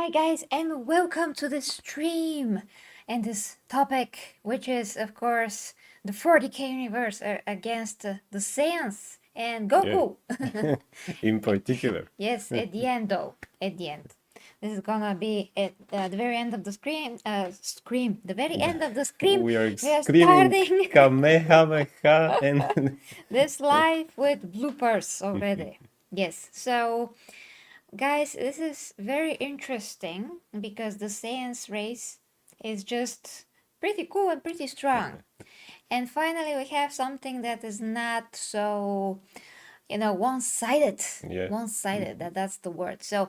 Hi guys, and welcome to the stream and this topic, which is of course the 40k universe against the Saiyans and Yeah, Goku. in particular. Yes, at the end though, at the end. This is gonna be at the very end of the the very end of the scream. We are We are screaming starting Kamehameha and this live with bloopers already. Yes, so guys, this is very interesting because the Saiyans race is just pretty cool and pretty strong. And finally, we have something that is not so, one-sided. yeah, One-sided, that's the word. So,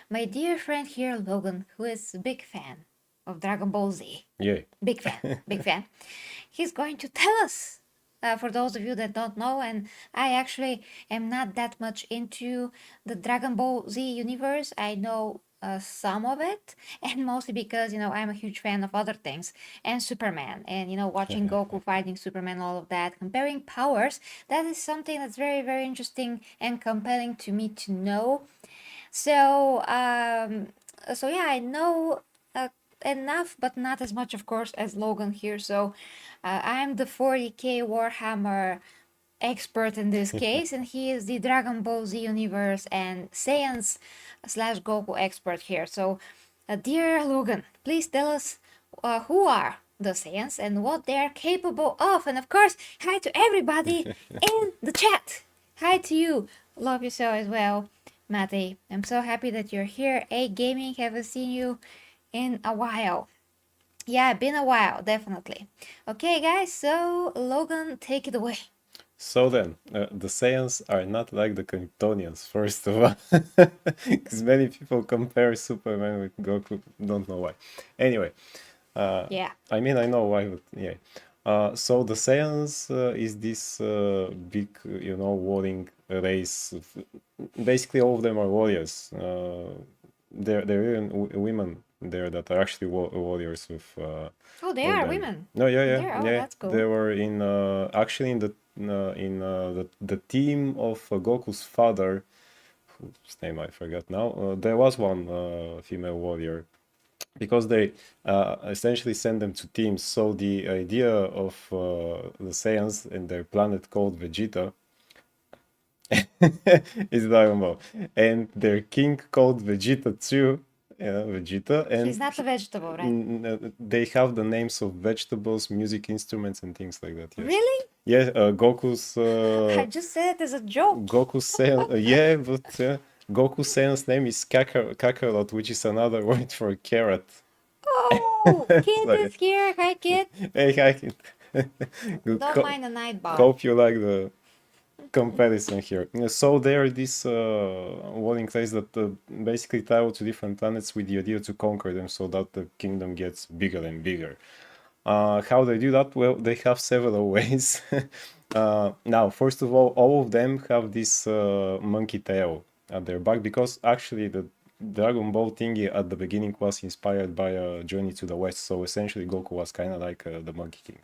my dear friend here, Logan, who is a big fan of Dragon Ball Z, yeah. big fan, big fan, he's going to tell us for those of you that don't know, and I actually am not that much into the Dragon Ball Z universe. I know some of it, and mostly because I'm a huge fan of other things and Superman, and watching Goku fighting Superman, all of that, comparing powers. That is something that's very, very interesting and compelling to me to know. So, so yeah, I know enough, but not as much, of course, as Logan here. So, I'm the 40k Warhammer expert in this case, and he is the Dragon Ball Z universe and Saiyans slash Goku expert here. So, dear Logan, please tell us who are the Saiyans and what they are capable of. And of course, hi to everybody in the chat. Hi to you. Love you so as well, Matty. I'm so happy that you're here. A Gaming, haven't seen you in a while. Yeah, been a while, definitely. Okay, guys, so Logan, take it away. So then, the Saiyans are not like the Kryptonians, first of all. Because many people compare Superman with Goku, don't know why. Anyway, Yeah. I mean, I know why, but yeah. So the Saiyans is this big, warring race. Basically, all of them are warriors. There are even women there that are actually warriors with. Oh, they With are them. women. No, There. Oh, yeah. that's cool. They were in actually in the team of Goku's father, whose name I forgot now. There was one female warrior because they essentially send them to teams. So the idea of the Saiyans and their planet called Vegeta is Dragon Ball, and their king called Vegeta too. Yeah, Vegeta, and He's not a vegetable, right? they have the names of vegetables, music instruments, and things like that. Yes. Really? Yeah, Goku's I just said it as a joke. Goku's Saiyan, yeah, but Goku's Saiyan's name is Kakarot, which is another word for carrot. Oh, kid So, is here. Hi, kid. hey, hi, kid. Don't mind the night bar. Hope you like the comparison here. So there are these warring race that basically travel to different planets with the idea to conquer them so that the kingdom gets bigger and bigger. How they do that? Well, they have several ways. Now, first of all of them have this monkey tail at their back because actually the Dragon Ball thingy at the beginning was inspired by a Journey to the West. So essentially, Goku was kind of like the Monkey King.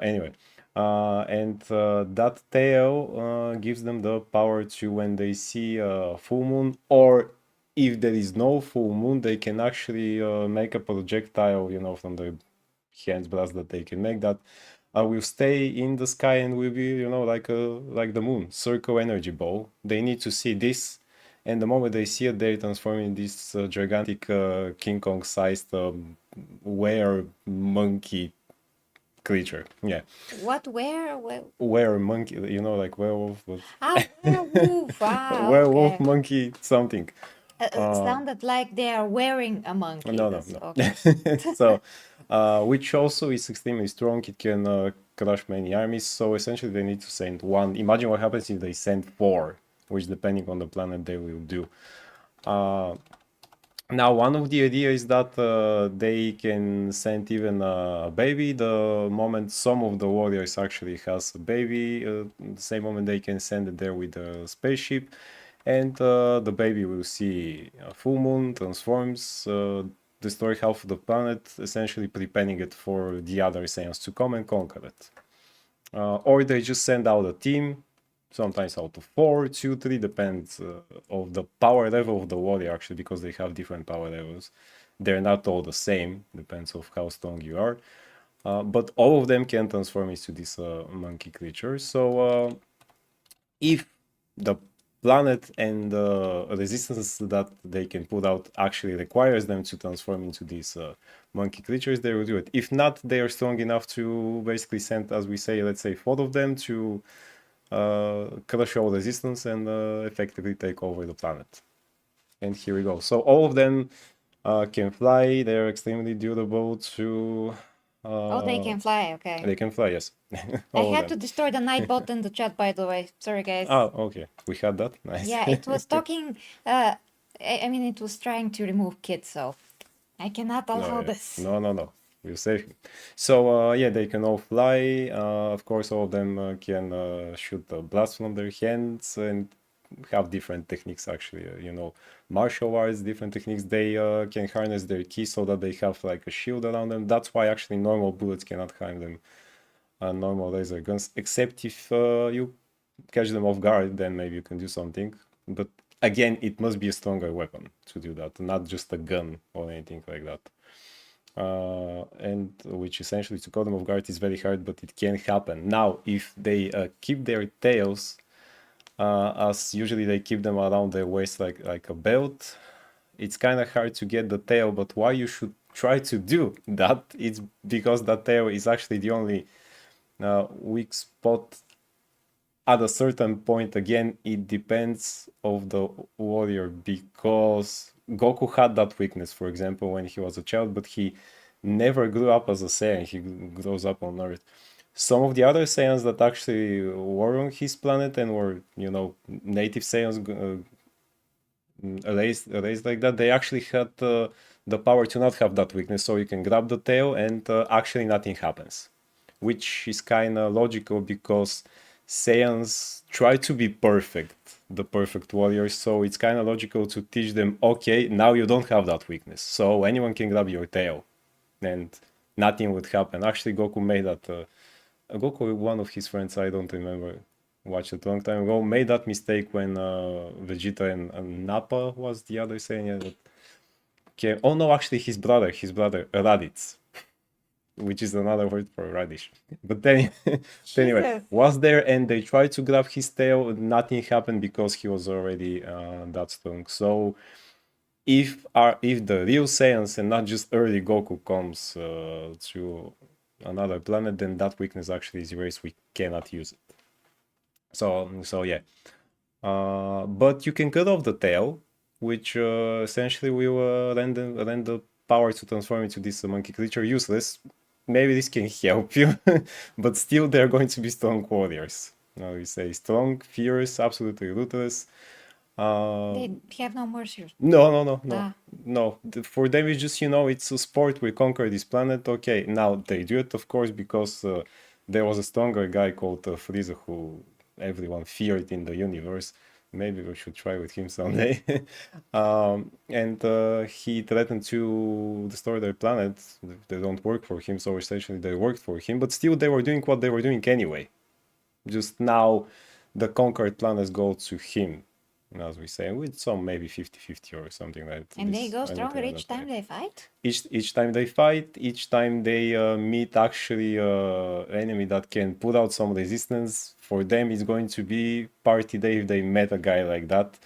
Anyway, and that tail gives them the power to, when they see a full moon, or if there is no full moon, they can actually make a projectile, from the hands blast that they can make that will stay in the sky and will be, like the moon, circle energy ball. They need to see this, and the moment they see it, they transform in this gigantic King Kong sized were monkey creature. Yeah. What? Where? Were monkey, like werewolf, but Werewolf. werewolf Okay. monkey something. It sounded like they are wearing a monkey. No. Okay. So, which also is extremely strong. It can crush many armies. So essentially, they need to send one. Imagine what happens if they send four, which depending on the planet they will do. Now, one of the ideas is that they can send even a baby. The moment some of the warriors actually has a baby, the same moment they can send it there with a spaceship, and the baby will see a full moon, transforms, destroy half of the planet, essentially preparing it for the other Saiyans to come and conquer it. Or they just send out a team, sometimes out of 4, 2, 3, depends of the power level of the warrior, actually, because they have different power levels. They're not all the same, depends of how strong you are. But all of them can transform into this monkey creature. So if the planet and the resistance that they can put out actually requires them to transform into these monkey creatures, they will do it. If not, they are strong enough to basically send, as we say, let's say 4 of them to crush all resistance and effectively take over the planet. And here we go. So all of them can fly. They're extremely durable to... Oh, they can fly. Okay. They can fly, yes. I All of had to them. destroy the nightbot in the chat, by the way. Sorry, guys. Oh, okay. We had that. Nice. Yeah, it was talking. I mean, it was trying to remove kids, so I cannot allow this. No. We'll save him. So, yeah, they can all fly. Of course, all of them can shoot a blast from their hands and have different techniques, actually. Martial arts, different techniques. They can harness their ki so that they have like a shield around them. That's why actually normal bullets cannot harm them. Normal laser guns, except if you catch them off guard, then maybe you can do something. But again, it must be a stronger weapon to do that, not just a gun or anything like that. And which essentially to caught them off guard is very hard, but it can happen. Now, if they keep their tails, as usually they keep them around their waist like a belt, it's kind of hard to get the tail. But why you should try to do that? It's because that tail is actually the only weak spot. At a certain point, again, it depends of the warrior, because Goku had that weakness, for example, when he was a child, but he never grew up as a Saiyan. He grows up on Earth. Some of the other Saiyans that actually were on his planet and were, native Saiyans raised like that, they actually had the power to not have that weakness, so you can grab the tail and actually nothing happens, which is kind of logical because Saiyans try to be perfect, the perfect warriors, so it's kind of logical to teach them, okay, now you don't have that weakness, so anyone can grab your tail and nothing would happen. Actually, Goku made that. Goku, one of his friends, I don't remember, watched it a long time ago, made that mistake when Vegeta and Nappa was the other Saiyan. Okay. Oh no, actually his brother, Raditz, which is another word for radish. But then, anyway, Jesus. was there and they tried to grab his tail. Nothing happened because he was already that strong. So if the real Saiyans and not just early Goku comes to another planet, then that weakness actually is erased. We cannot use it. So yeah. But you can cut off the tail, which essentially will render the power to transform into this monkey creature useless. Maybe this can help you, but still they're going to be strong warriors. Now we say strong, fierce, absolutely ruthless. They have no mercy. No. Ah. No, for them it's just, it's a sport. We conquer this planet. Okay, now they do it, of course, because there was a stronger guy called Frieza who everyone feared in the universe. Maybe we should try with him someday. And he threatened to destroy their planet if they don't work for him. So essentially they worked for him, but still they were doing what they were doing anyway. Just now the conquered planets go to him, as we say, with some maybe 50-50 or something like that. And they go stronger each time they fight? Each time they fight, each time they meet actually enemy that can put out some resistance. For them, it's going to be party day if they met a guy like that,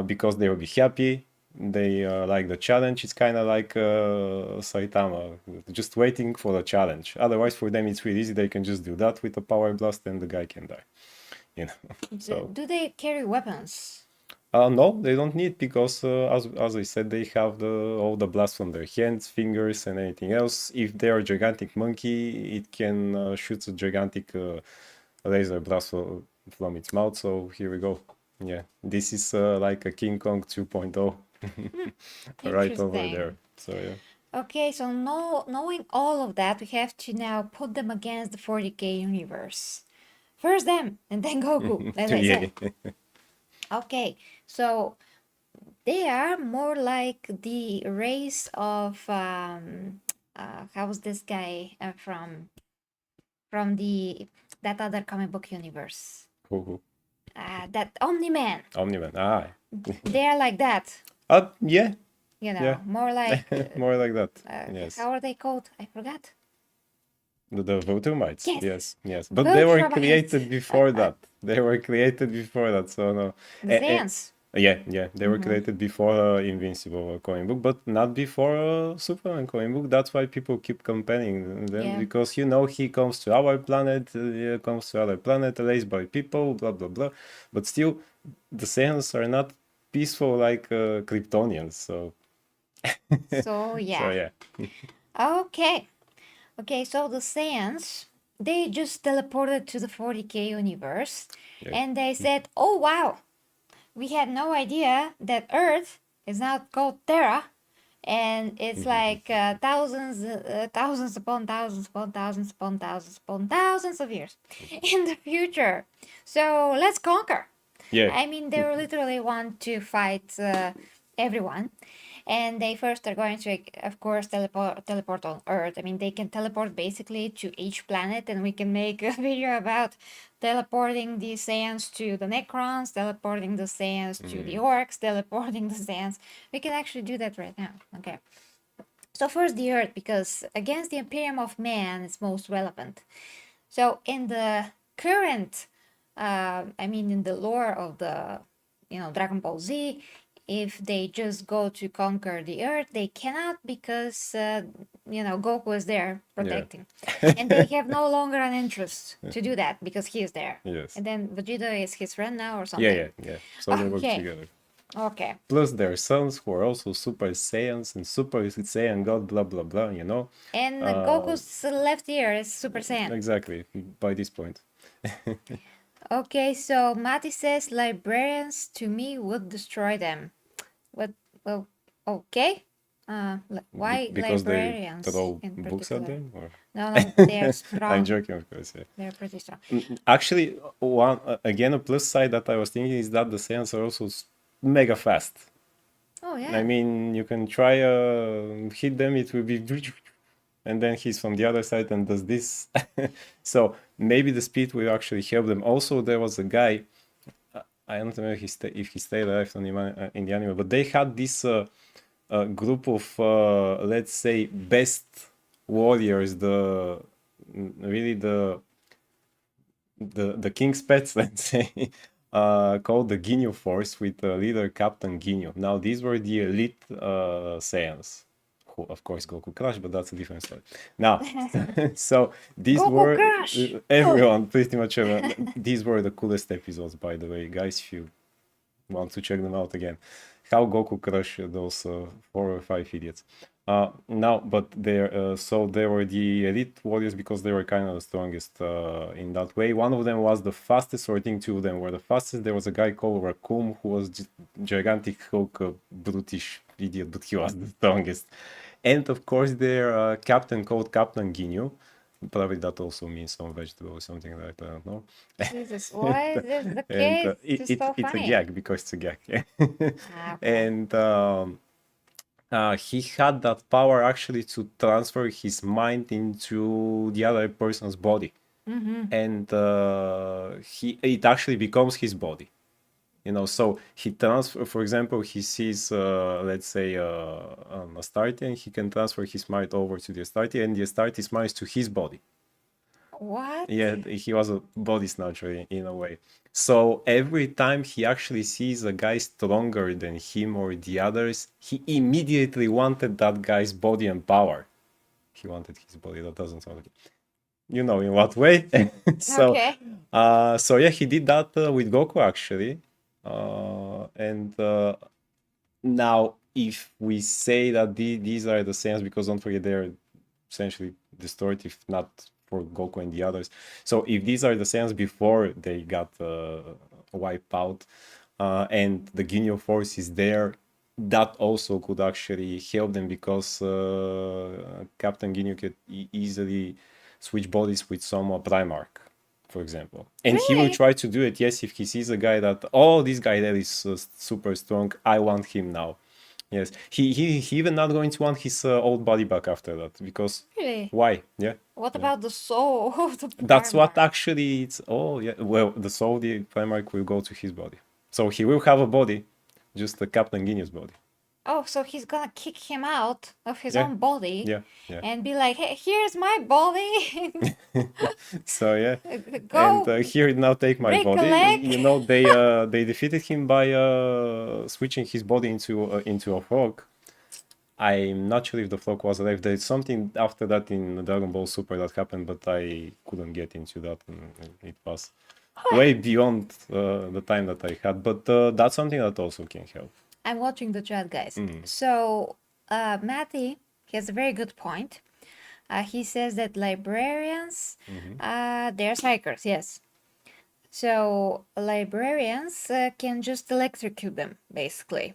because they will be happy. They like the challenge. It's kind of like Saitama, just waiting for the challenge. Otherwise, for them, it's really easy. They can just do that with a power blast and the guy can die. So do they carry weapons? no, they don't need, because as I said, they have all the blasts from their hands, fingers, and anything else. If they are a gigantic monkey, it can shoot a gigantic laser blast from its mouth. So here we go. Yeah, this is like a King Kong 2.0 right over there. So yeah. Okay, so knowing all of that, we have to now put them against the 40k universe. First them, and then Goku, as I said. Okay, so they are more like the race of how's this guy from that other comic book universe? Who? that Omni-Man. Omni-Man. Ah. They're like that. Yeah. You know, Yeah. more like More like that. Yes. how are they called? I forgot. The Votumites. Yes. Yes. But they were Votromites. created before that. They were created before that. So no. The Saiyans. Yeah. They were created before Invincible comic book, but not before Superman comic book. That's why people keep comparing them, Yeah. because you know he comes to our planet, comes to other planet, raised by people, blah blah blah. But still, the Saiyans are not peaceful like Kryptonians. So So so yeah. yeah. Okay. Okay, so the Saiyans, they just teleported to the 40K universe Yeah. and they said, oh wow, we had no idea that Earth is now called Terra and it's like thousands upon thousands upon thousands upon thousands upon thousands of years in the future. So let's conquer. Yeah. I mean, they literally want to fight everyone. And they first are going to, of course, teleport on Earth. I mean, they can teleport basically to each planet, and we can make a video about teleporting the Saiyans to the Necrons, teleporting the Saiyans to the Orcs, teleporting the Saiyans. We can actually do that right now. Okay. So first the Earth, because against the Imperium of Man is most relevant. So in the current, in the lore of the, Dragon Ball Z, if they just go to conquer the Earth, they cannot because, Goku is there protecting. And they have no longer an interest to do that because he is there. Yes. And then Vegeta is his friend now or something. Yeah. So they work Okay. together. Okay. Plus their sons who are also Super Saiyans and Super Saiyan God, blah blah blah, you know. And Goku's left ear is Super Saiyan. Exactly, by this point. Okay, so Mati says librarians to me would destroy them. What? Well, okay. Why Because librarians they throw in books at particular? them, or No, they are strong. I'm joking, of course. Yeah. They're pretty strong. Actually, one again a plus side that I was thinking is that the Saiyans are also mega fast. Oh yeah. I mean, you can try hit them, it will be, and then he's from the other side and does this. So maybe the speed will actually help them. Also, there was a guy, I don't know if he stayed alive in the anime, but they had this group of let's say best warriors, really the king's pets, let's say, called the Ginyu Force with leader Captain Ginyu. Now these were the elite Saiyans, who of course Goku crushed, but that's a different story. Now, so these Goku were crush! everyone, pretty much everyone. These were the coolest episodes, by the way, guys. If you want to check them out again, how Goku crushed those 4 or 5 idiots. Now, but so they were the elite warriors because they were kind of the strongest in that way. One of them was the fastest, or I think two of them were the fastest. There was a guy called Raccoon who was gigantic Hulk, brutish idiot, but he was the strongest. And of course, their captain called Captain Ginyu. Probably that also means some vegetable or something like that. I don't know. Jesus, why is this the And case? It's just so it's a funny. gag because it's a gag. Ah, okay. And he had that power actually to transfer his mind into the other person's body, and it actually becomes his body. You know, so he transfer. For example, he sees, let's say, Astarte, and he can transfer his mind over to the Astarte, and the Astarte's mind to his body. What? Yeah, he was a body snatcher in a way. So every time he actually sees a guy stronger than him or the others, he immediately wanted that guy's body and power. He wanted his body. That doesn't sound like it. You know in what way. So, Okay. so yeah, he did that with Goku actually. And now, if we say that these are the Saiyans, because don't forget they're essentially destroyed, if not for Goku and the others. So if these are the Saiyans before they got wiped out, and the Ginyu Force is there, that also could actually help them, because Captain Ginyu could easily switch bodies with some Primarch, for example. And he will Really? try to do it, yes, if he sees a guy that, oh, this guy that is super strong, I want him now. Yes. He even not going to want his old body back after that because Really? why? Yeah. What Yeah. about the soul of the That's what Primarch? actually it's. Oh yeah. Well, the soul the Primarch will go to his body, so he will have a body, just a Captain Genius body. Oh, so he's gonna kick him out of his Yeah. own body Yeah. Yeah. and be like, "Hey, here's my body. So yeah. And Go here now take my break a body. leg." They defeated him by switching his body into a frog. I'm not sure if the frog was alive. There's something after that in Dragon Ball Super that happened, but I couldn't get into that. And it was way beyond the time that I had. But that's something that also can help. I'm watching the chat, guys. So, Matty, he has a very good point. He says that librarians, they're psychers, yes. So, librarians can just electrocute them, basically.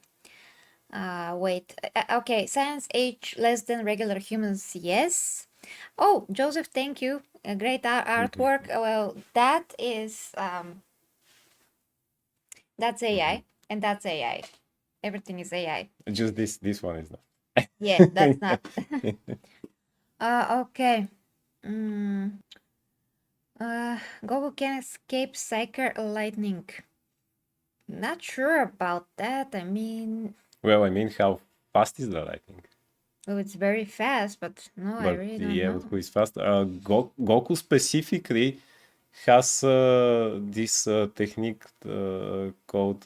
Wait. Okay, science age less than regular humans, yes. Oh, Joseph, thank you. A great artwork. Well, that is that's AI, and that's AI. Everything is AI. Just this one is not. Yeah, that's not. Okay. Mm, Goku can escape Psyker Lightning. Not sure about that. I mean, Well, I mean, how fast is the lightning? well, it's very fast, but no, I But really don't yeah, know. but who is fast? Goku specifically has this technique called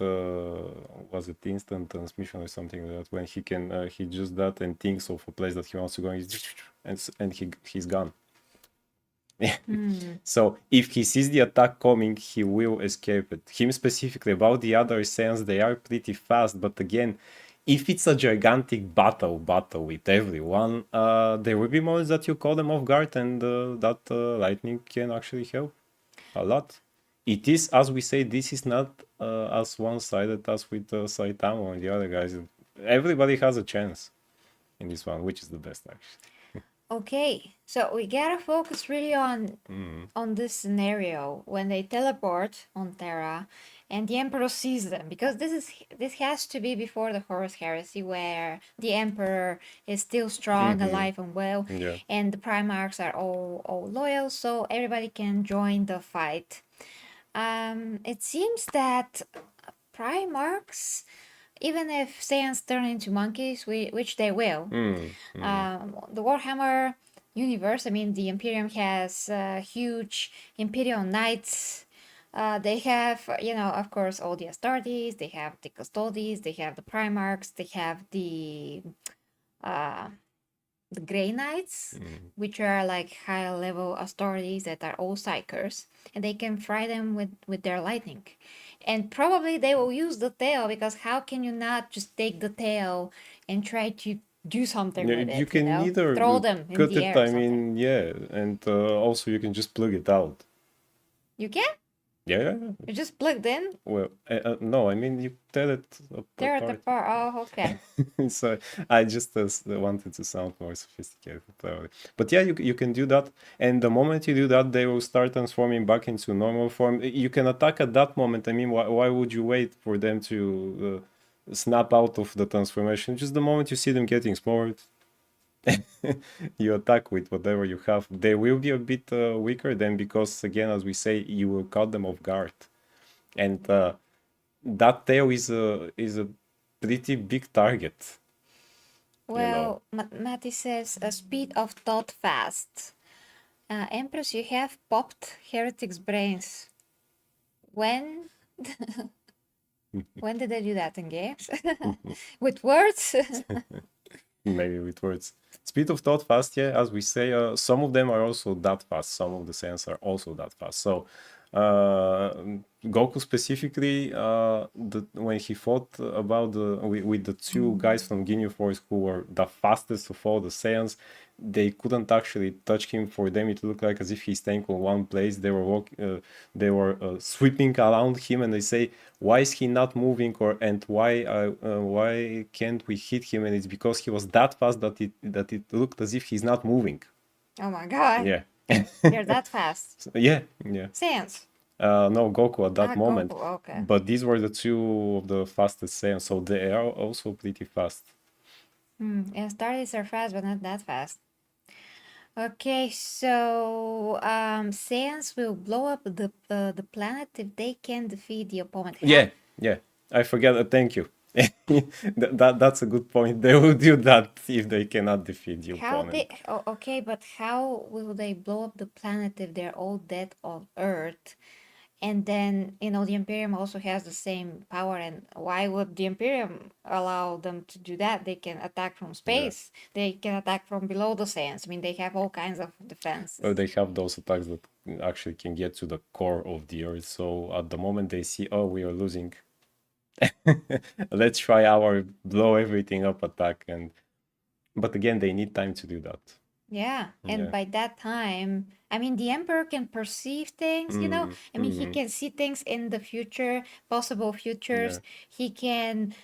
was it instant transmission or something like that, when he can he just that and thinks of a place that he wants to go and he's gone. So if he sees the attack coming, he will escape it. Him specifically. About the other Saiyans, they are pretty fast, but again, if it's a gigantic battle with everyone, there will be moments that you call them off guard, and that lightning can actually help a lot. It is, as we say, this is not as one-sided as with Saitama and the other guys. Everybody has a chance in this one, which is the best actually. Okay, so we gotta focus really on this scenario when they teleport on Terra and the Emperor sees them, because this has to be before the Horus Heresy, where the Emperor is still strong, alive and well, Yeah. and the Primarchs are all loyal, so everybody can join the fight. It seems that Primarchs, even if Saiyans turn into monkeys, which they will, the Warhammer universe, I mean, the Imperium has huge Imperial Knights. They have, of course, all the Astartes, they have the Custodes, they have the Primarchs, they have the Grey Knights, which are like high level Astartes that are all psychers, and they can fry them with their lightning. And probably they will use the tail, because how can you not just take the tail and try to do something Yeah, with you it, can either throw them in cut the it, air or I something. mean, yeah, and also you can just plug it out. You can? Yeah. You just plugged in? Well, no, I mean you tear it Tear it apart. apart. Oh, okay. So I just wanted to sound more sophisticated, probably. But yeah, you can do that, and the moment you do that, they will start transforming back into normal form. You can attack at that moment. I mean, why would you wait for them to snap out of the transformation? Just the moment you see them getting smaller, you attack with whatever you have. They will be a bit weaker then, because again, as we say, you will caught them off guard, and that tail is a pretty big target. Well, Matty says, speed of thought fast. Empress, you have popped Heretic's brains. When? When did they do that in games? With words? Maybe with words. Speed of thought fast, yeah, as we say, some of them are also that fast. Some of the Saiyans are also that fast. So uh, Goku specifically, when he fought about with the two guys from Ginyu Force who were the fastest of all the Saiyans, they couldn't actually touch him. For them, it looked like as if he's staying on one place. They were sweeping around him, and they say, "Why is he not moving?" And why can't we hit him? And it's because he was that fast that it looked as if he's not moving. Oh my god. Yeah. They're that fast. Yeah. Saiyans. No, Goku at that moment. Goku, okay. But these were the two of the fastest Saiyans, so they are also pretty fast. Yeah, starlights are fast, but not that fast. Okay, so Saiyans will blow up the planet if they can defeat the opponent. How? Yeah. I forget. Thank you. That's a good point. They will do that if they cannot defeat the How they? opponent. Oh, okay, but how will they blow up the planet if they're all dead on Earth? And then, the Imperium also has the same power. And why would the Imperium allow them to do that? They can attack from Yeah. space. They can attack from below the sands. I mean, they have all kinds of defenses. They have those attacks that actually can get to the core of the earth. So at the moment they see, oh, we are losing, let's try our blow everything up attack. But again, they need time to do that. Yeah, and Yeah. by that time, I mean, the Emperor can perceive things. I mean, he can see things in the future, possible Yeah. futures. He can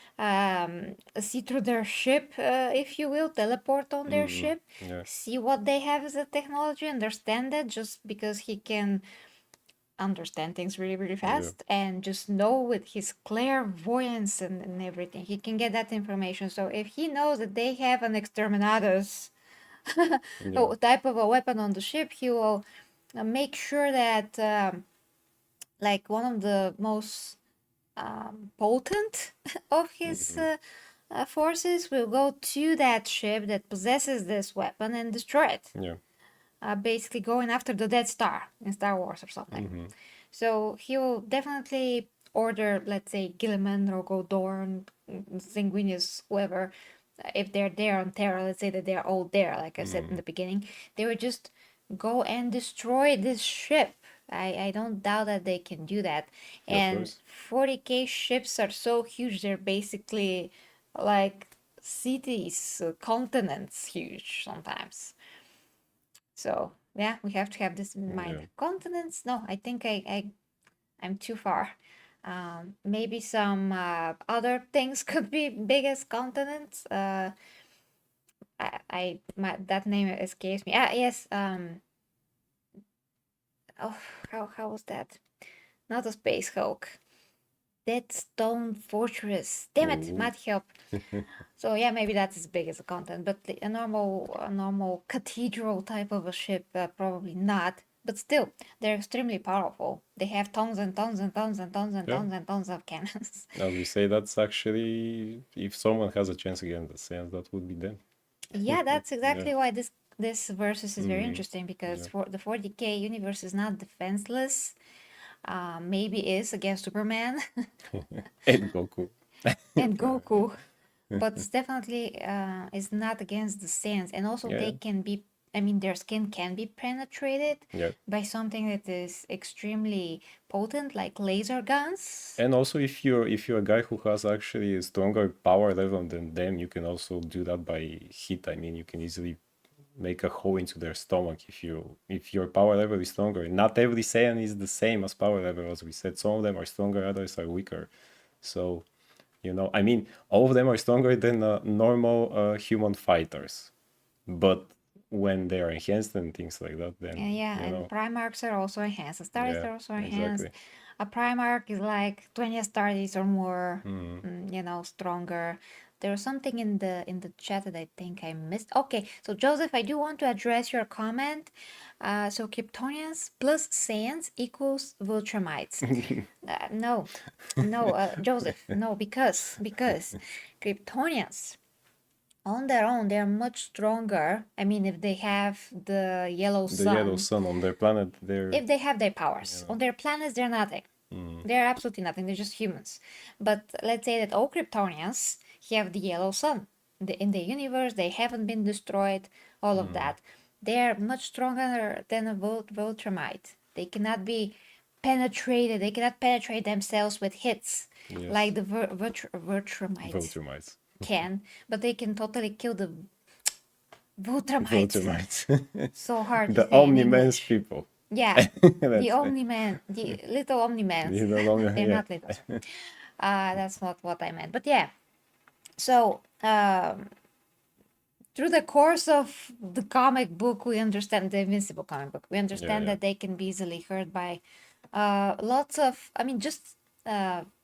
see through their ship, if you will, teleport on their ship, Yeah. see what they have as a technology, understand it, just because he can understand things really, really Yeah. fast and just know with his clairvoyance and everything. He can get that information. So if he knows that they have an exterminatus Yeah. type of a weapon on the ship, he will make sure that like one of the most potent of his forces will go to that ship that possesses this weapon and destroy it. Yeah. Basically going after the Dead Star in Star Wars or something. So he will definitely order, let's say, Gilliman or Godorn, Sanguinius, whoever, if they're there on Terra, let's say that they're all there, like I said in the beginning, they would just go and destroy this ship. I don't doubt that they can do that. Of And course. 40K ships are so huge, they're basically like cities, continents huge sometimes. So yeah, we have to have this in mind. Yeah. Continents? No, I think I'm too far. Maybe some other things could be big as continents. That name escapes me. Ah, yes. Oh, how was that? Not a space Hulk. Dead Stone Fortress. Damn it, Ooh. might help. So yeah, maybe that's as big as a continent, but a normal cathedral type of a ship, probably not. But still, they're extremely powerful. They have tons and tons and tons and tons and Yeah. tons and tons of cannons. As we say, that's actually, if someone has a chance against the Saiyans, that would be them. Yeah, that's Yeah. exactly why this versus is very interesting, because Yeah. for the 40K universe is not defenseless. Maybe is against Superman And Goku. and Goku, but it's definitely is not against the Saiyans. And also Yeah. they can be, I mean, their skin can be penetrated Yeah. by something that is extremely potent, like laser guns. And also, if you're a guy who has actually a stronger power level than them, you can also do that by heat. I mean, you can easily make a hole into their stomach if your power level is stronger. Not every Saiyan is the same as power level, as we said. Some of them are stronger, others are weaker. So, I mean, all of them are stronger than normal human fighters. But when they are enhanced and things like that, then Yeah, and Primarchs are also enhanced. Astartes yeah, are also enhanced. exactly. A Primarch is like 20 Astartes or more, Mm. stronger. There was something in the chat that I think I missed. Okay, so Joseph, I do want to address your comment. So Kryptonians plus Saiyans equals Viltrumites. No, Joseph, no, because Kryptonians on their own, they're much stronger. I mean, if they have the yellow The yellow sun, sun on their planet, they're if they have their powers. On their planets, they're nothing. They're absolutely nothing. They're just humans. But let's say that all Kryptonians have the yellow sun. In the universe, they haven't been destroyed, all of that. They're much stronger than a Viltrumite. They cannot be penetrated. They cannot penetrate themselves with hits yes, like the Viltrumites Viltrumites. can, but they can totally kill the Viltrumites. Viltrumites. So hard to The say in Omni-Man's English. people. Yeah, the That's Omni-Man, the little Omni-Mans. you no longer They're yeah. not little. That's not what I meant. But yeah, so through the course of the comic book, we understand the Invincible comic book. We understand Yeah. that they can be easily hurt by lots of, I mean, just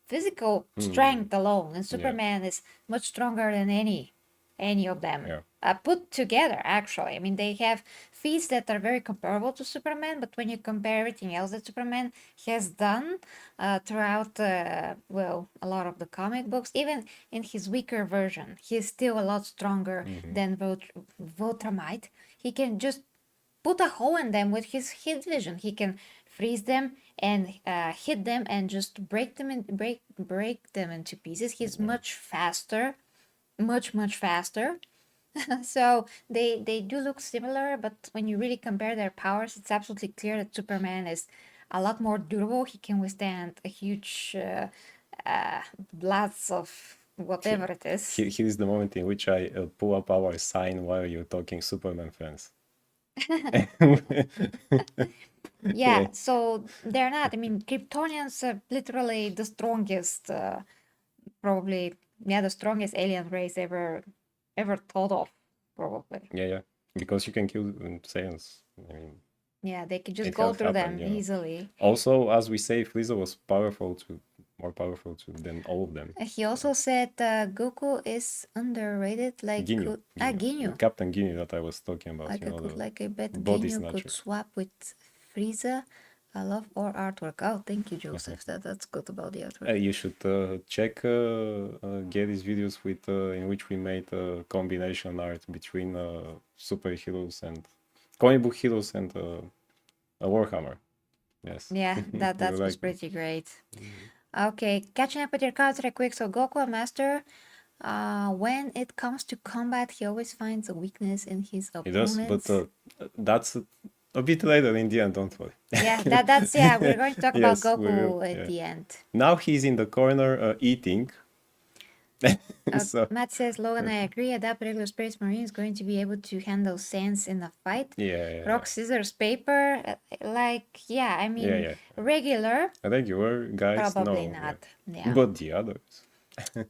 physical strength alone. And Superman is much stronger than any any of them Yeah. put together, actually. I mean, they have feats that are very comparable to Superman, but when you compare everything else that Superman has done throughout, well, a lot of the comic books, even in his weaker version, he's still a lot stronger than Viltrumite. He can just put a hole in them with his heat vision. He can freeze them and hit them and just break them into pieces. He's much faster, much faster. So they do look similar, but when you really compare their powers, it's absolutely clear that Superman is a lot more durable. He can withstand a huge blasts of whatever it is. Here is the moment in which I pull up our sign while you're talking Superman fans. Yeah, so they're not. I mean, Kryptonians are literally the strongest, probably, yeah, the strongest alien race ever thought of, probably. Yeah, because you can kill Saiyans. I mean, Yeah, they can just it go has through happened, them easily. Also, as we say, Frieza was more powerful than all of them. He also said Goku is underrated, like Ginyu, Ginyu. Captain Ginyu that I was talking about. Like I bet body Ginyu could snatcher. swap with Frieza. I love our artwork. Oh, thank you, Joseph. That's good about the artwork. You should check Gary's videos with in which we made combination art between superheroes and comic book heroes and a Warhammer. Yes. Yeah, that was like pretty great. Okay, catching up with your cards real quick. So Goku, a master. When it comes to combat, he always finds a weakness in his He does, opponents. but that's a bit later in the end. Don't worry. Yeah, that's yeah. We're going to talk about Yes, we will, Goku at the end. Now he's in the corner eating. So Matt says, Logan, I agree. Adapt regular Space Marine is going to be able to handle Saiyans in a fight. yeah. Rock, scissors, paper. Yeah, I mean, Yeah. regular. Regular guys, Probably no. not. Yeah. But the others.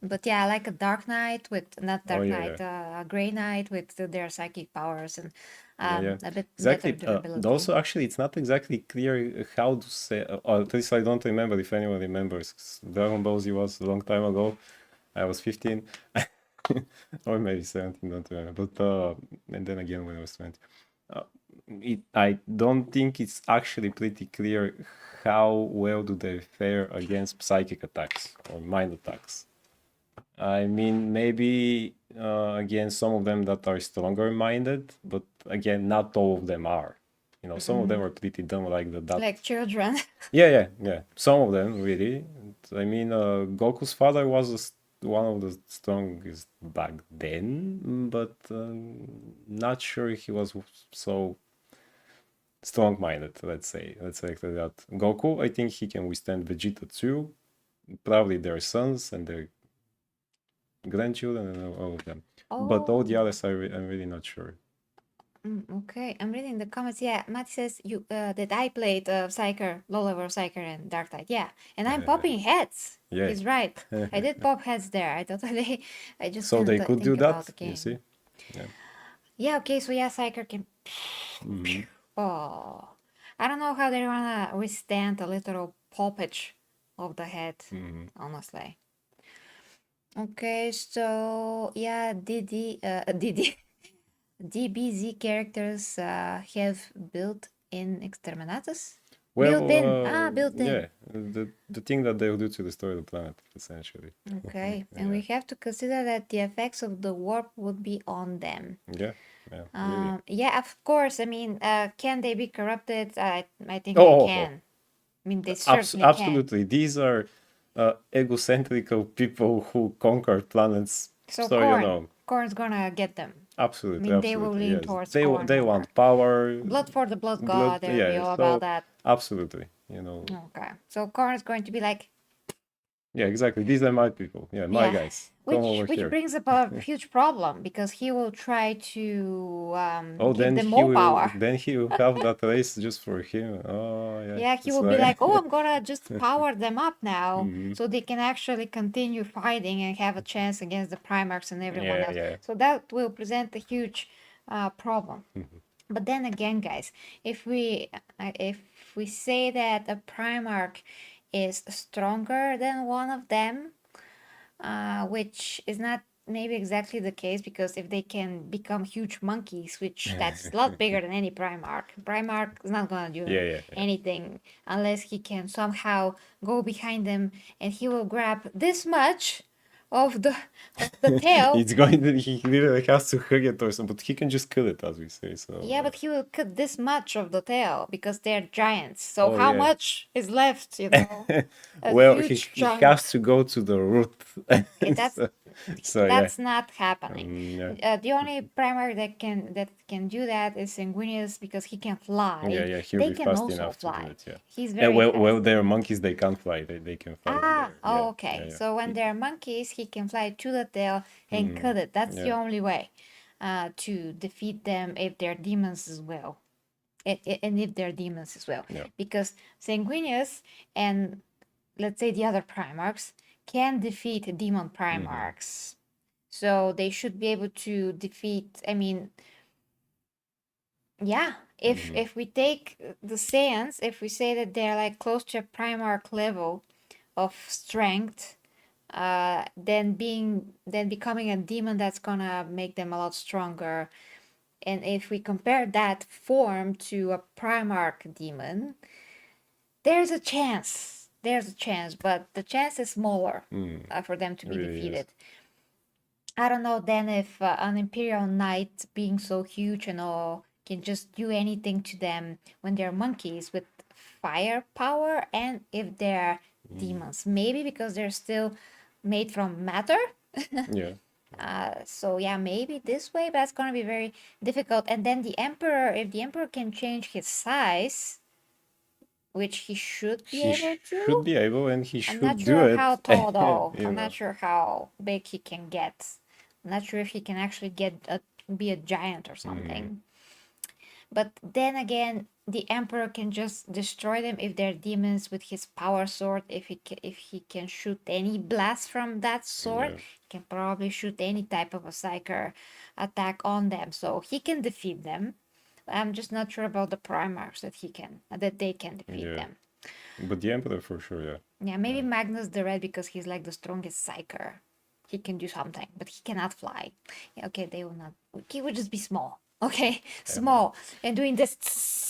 But yeah, like a Dark Knight with, not Dark yeah, Knight, a Grey Knight with their psychic powers and Yeah. a bit Exactly. better durability. Also, actually, it's not exactly clear how to say, or at least I don't remember if anyone remembers. 'Cause Dragon Ball Z was a long time ago. I was 15, or maybe 17, don't remember. But and then again when I was 20. I don't think it's actually pretty clear how well do they fare against psychic attacks or mind attacks. I mean, maybe again, some of them that are stronger minded, but again, not all of them are. Some of them are pretty dumb, like that. Like children. Yeah. Some of them really. I mean, Goku's father was one of the strongest back then, but not sure he was so strong-minded. Let's say like that. Goku, I think he can withstand Vegeta too. Probably their sons and their grandchildren and all of them. But all the others, I'm really not sure. Okay, I'm reading the comments. Yeah, Matt says that I played Psyker, low-level Psyker and Dark Knight. Yeah, and I'm popping heads. Yeah. He's right. I did pop heads there. I just So can't they could think do about that, the game. you see? Yeah, okay, so yeah, Psyker can... Oh, I don't know how they're gonna withstand a literal poppage of the head, honestly. Okay, so yeah, DBZ characters have built-in exterminatus. Well, built-in. Yeah, the thing that they'll do to destroy the planet, essentially. Okay, and we have to consider that the effects of the warp would be on them. Yeah, really. Yeah, of course. I mean, can they be corrupted? I think they can. I mean, they certainly absolutely. These are egocentrical people who conquer planets. So Korn's gonna get them. Absolutely. I mean, they will lean towards Korn. They want power. Blood for the blood god. They'll be all about that. Absolutely. Okay, so Korn is going to be like, yeah, exactly. These are my people. Yeah, my guys. Come over which here. brings up a huge problem because he will try to give then them more power. Then he will have that race just for him. Oh, yeah. Yeah, he will be like, oh, I'm gonna just power them up now so they can actually continue fighting and have a chance against the Primarchs and everyone else. Yeah. So that will present a huge problem. But then again, guys, if we say that a Primarch is stronger than one of them, which is not maybe exactly the case, because if they can become huge monkeys, which that's a lot bigger than any Primarch is not gonna do Yeah, yeah, yeah. anything unless he can somehow go behind them, and he will grab this much of the tail. It's going to, he literally has to hug it or something, but he can just kill it, as we say. So Yeah, but he will cut this much of the tail because they're giants. So oh how yeah. much is left, you know? A Well, he huge he chunk. has to go to the root. Okay, that's So yeah. that's not happening. Yeah. The only primary that can do that is Sanguinius, because he can fly. Yeah, yeah, he'll They be can fast also enough to do fly. it, yeah. He's And very well, fast. they're monkeys, they can't fly. They can fly when Ah, they're, oh, yeah, okay. yeah, So when yeah. they're monkeys, he can fly to the tail and cut it. That's the Yeah. only way to defeat them if they're demons as well. And if they're demons as well. Yeah. Because Sanguinius and, let's say, the other Primarchs can defeat demon Primarchs. So they should be able to defeat, I mean, yeah, if we take the Saiyans, if we say that they're like close to a Primarch level of strength, then becoming a demon, that's gonna make them a lot stronger. And if we compare that form to a Primarch demon, there's a chance. There's a chance, but the chance is smaller for them to It be really is. defeated. I don't know then if an Imperial Knight, being so huge and all, can just do anything to them when they're monkeys with firepower, and if they're demons. Maybe because they're still made from matter. Yeah. So yeah, maybe this way, but that's gonna be very difficult. And then the Emperor, if the Emperor can change his size, which he should be He able should to. be able, and he I'm not should do sure it. how tall though. You I'm know. not sure how big he can get. I'm not sure if he can actually be a giant or something. But then again, the Emperor can just destroy them if they're demons with his power sword. If he can shoot any blast from that sword, Yeah. he can probably shoot any type of a psyker attack on them. So he can defeat them. I'm just not sure about the Primarchs that they can defeat Yeah. them. But the Emperor for sure, yeah. Yeah, maybe Magnus the Red, because he's like the strongest psyker. He can do something, but he cannot fly. Yeah, okay, they will not. He would just be small. Okay, small and doing this.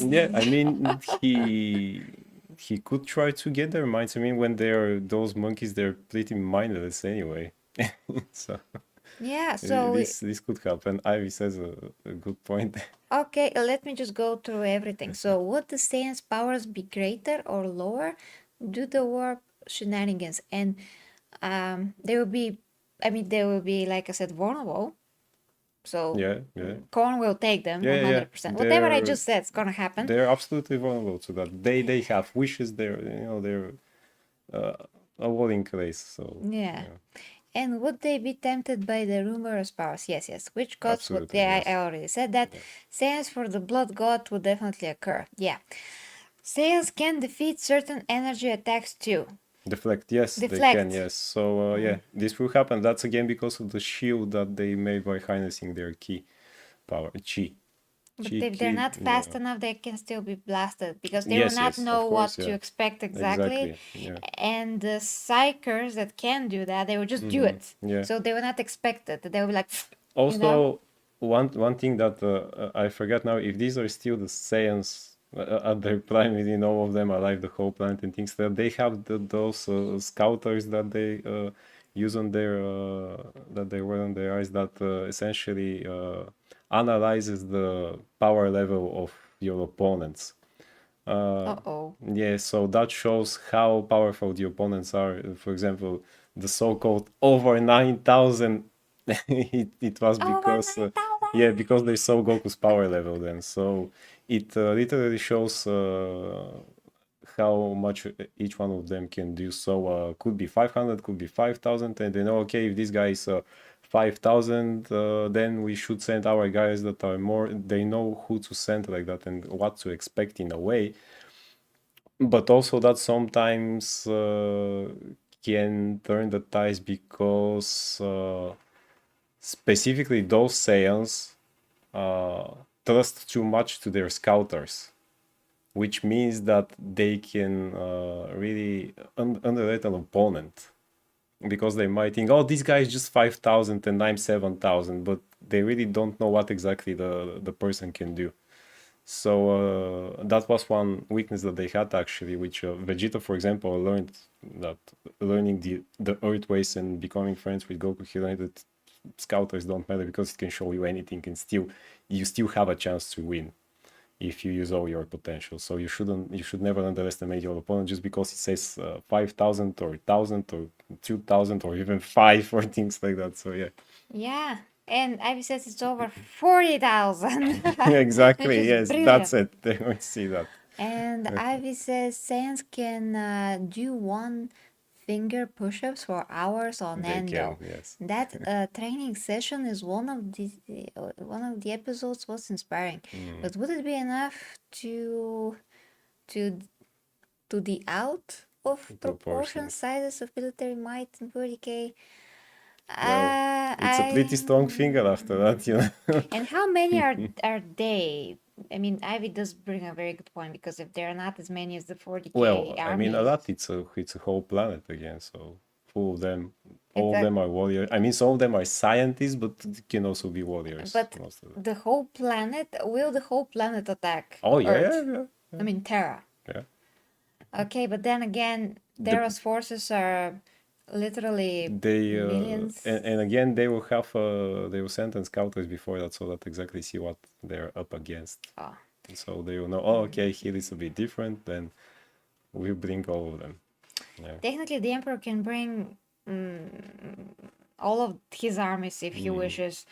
Yeah, I mean, he could try to get their minds. I mean, when they're those monkeys, they're pretty mindless anyway. So Yeah, so this could help. And Ivy says a good point. okay, let me just go through everything. So would the Saiyan's powers be greater or lower due to warp shenanigans? And they will be, I mean, they will be, like I said, vulnerable. So Yeah, yeah. Korn will take them Yeah, yeah. 100%. Whatever I just said is gonna happen. They're absolutely vulnerable to that. They have wishes. They're a warring race. So Yeah. And would they be tempted by the rumorous powers? Yes, yes. Which gods would absolutely, they? yes. I already said that. Saiyans for the blood god would definitely occur. Yeah. Saiyans can defeat certain energy attacks too. Deflect, yes, they Deflect. can, yes. So yeah, this will happen. That's again because of the shield that they made by harnessing their ki power, chi. But Chi, if they're ki, not fast yeah. enough, they can still be blasted, because they will Yes, not yes, of know course, what to yeah. expect exactly. Yeah. And the psychers that can do that, they will just do it. Yeah. So they will not expect it. They will be like, Also, one thing that I forgot now, if these are still the Saiyans at their prime, within all of them alive, the whole planet and things, that they have those scouters that they use on their that they wear on their eyes, that essentially analyzes the power level of your opponents. uh-oh. Yeah, so that shows how powerful the opponents are. For example, the so-called over 9,000, it was because, yeah, because they saw Goku's power level then. So it literally shows how much each one of them can do. So could be 500, could be 5,000, and they know, okay, if this guy is 5,000, then we should send our guys that are more, they know who to send like that and what to expect in a way. But also that sometimes can turn the ties because specifically those Saiyans trust too much to their scouters, which means that they can really underrate an opponent. because they might think, oh, this guy is just 5,000 and I'm 7,000, but they really don't know what exactly the person can do. So that was one weakness that they had actually, which Vegeta, for example, learned that learning the Earth ways and becoming friends with Goku, he learned that scouters don't matter because it can show you anything and still you still have a chance to win if you use all your potential. So you should never underestimate your opponent just because it says 5,000 or 1,000 or 2,000 or even 5 or things like that. So yeah. Yeah. And Ivy says it's over 40,000. Which Exactly, is yes, brilliant. that's it. They won't see that. And Ivy says Saiyans can do one finger push-ups for hours on They end can, though. yes. That training session is one of the episodes was inspiring. But would it be enough to to the out of proportion Proportions. sizes of military might in 40k? Well, it's a pretty strong I finger after that, you know. And how many are they? I mean, Ivy does bring a very good point because if there are not as many as the 40k Well, I mean, a armies, lot. It's a whole planet again. So full of them, it's all of a them are warriors. I mean, some of them are scientists, but can also be warriors. but Most of them. the whole planet will the whole planet attack Oh yeah, yeah, Earth? yeah, I mean Terra. yeah. Okay, but then again, The Terra's forces are literally they millions. and again they will send in scouters before that so that exactly see what they're up against. Oh. So they will know. Oh, okay, here is a bit different. Then we bring all of them. Yeah. Technically, the Emperor can bring all of his armies if he wishes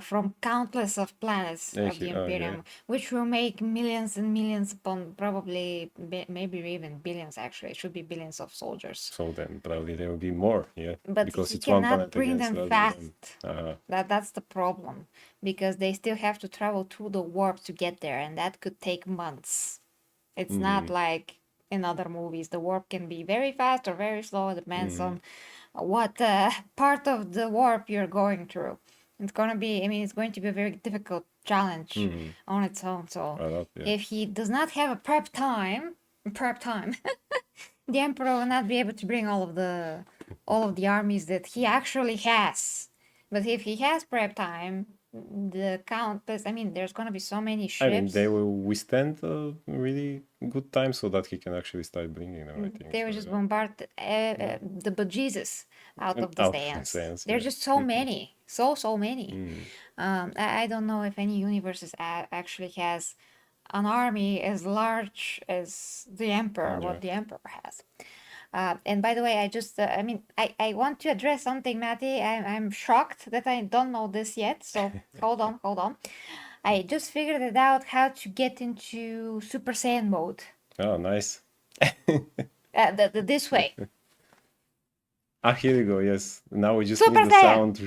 from countless of planets Yeah, of the okay. Imperium, which will make millions and millions upon probably maybe even billions. Actually, it should be billions of soldiers. So then probably there will be more, yeah, But because he it's one cannot planet bring against them others. fast. Uh, That's the problem, because they still have to travel through the warp to get there, and that could take months. It's not like in other movies. The warp can be very fast or very slow. It depends on what part of the warp you're going through. It's gonna be, I mean, it's going to be a very difficult challenge on its own. So a lot, yeah. if he does not have a prep time, the Emperor will not be able to bring all of the armies that he actually has. But if he has prep time, the countess, I mean, there's gonna be so many I mean, ships. they will withstand a really good time so that he can actually start bringing them, I think. They will So, just yeah. bombard the bejesus out of the Out of stands. sense, There's yeah. just so many, so many. I don't know if any universes actually has an army as large as the Emperor, Yeah. what the Emperor has. And by the way, I mean, I want to address something, Matty. I'm shocked that I don't know this yet. So hold on. I just figured it out how to get into Super Saiyan mode. Oh, nice. This way. Ah, here you go. Yes. Now we just Super need the Saiyan! sound.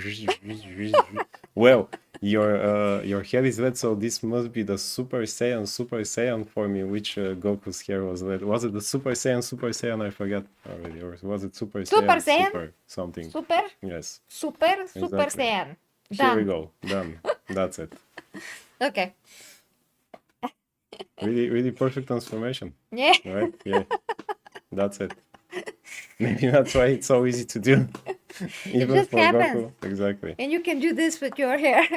Well, your head is red, so this must be the Super Saiyan form in which Goku's hair was red. Was it the Super Saiyan? I forgot already. Or was it Super Super Saiyan, Saiyan! Super something? Super, Yes, super exactly. Saiyan. Here we Done. go. Done. That's it. Okay. Really, really perfect transformation. Yeah. Right? Yeah. That's it. Maybe that's why it's so easy to do. It Even just for happens. Goku. Exactly. And you can do this with your hair.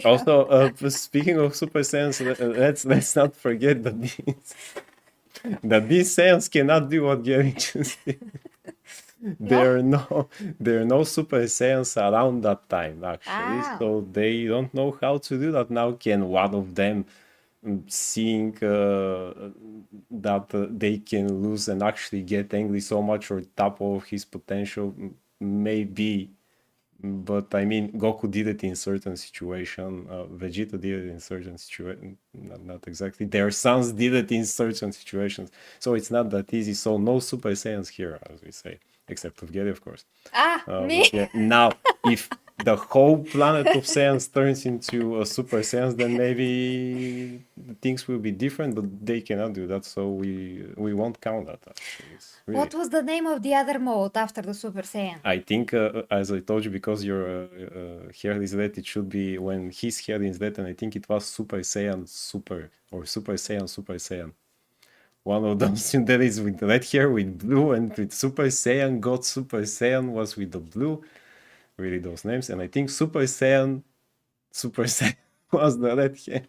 Also, speaking of Super Saiyans, let's not forget that these Saiyans cannot do what Gary just did. No? There are no Super Saiyans around that time actually, Ah. so they don't know how to do that now. Can one of them seeing that they can lose and actually get angry so much or top of his potential? Maybe. But I mean, Goku did it in certain situation. Vegeta did it in certain situation. Not exactly. Their sons did it in certain situations. So it's not that easy. So no Super Saiyans here, as we say, except of Gary, of course. Me? But yeah, now if the whole planet of Saiyans turns into a Super Saiyans, then maybe things will be different. But they cannot do that, so we won't count that. Actually, really. What was the name of the other mode after the Super Saiyan? I think, as I told you, because your hair is red, it should be when his hair is red, and I think it was Super Saiyan Super or Super Saiyan Super Saiyan. One of those that is with red hair, with blue, and with Super Saiyan. God Super Saiyan was with the blue. Really, those names. And I think Super Saiyan was the red hair.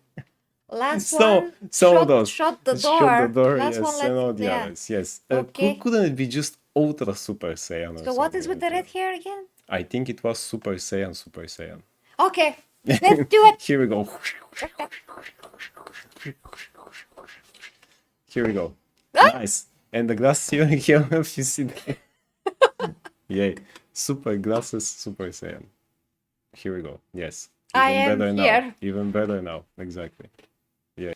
Last So, one, some of those. shut the Shut the door. door, Last one, yes, and let's, all the yeah. others, yes. Okay. Couldn't it be just Ultra Super Saiyan or So what is something with the like red that? hair again? I think it was Super Saiyan, Super Saiyan. Okay, let's do it. Here we go. Here we go. Nice. And the glass here, if you see that. Yay. Super glasses, Super Saiyan. Here we go. Yes. I Even am better now. here. Even better now. Exactly. Yeah.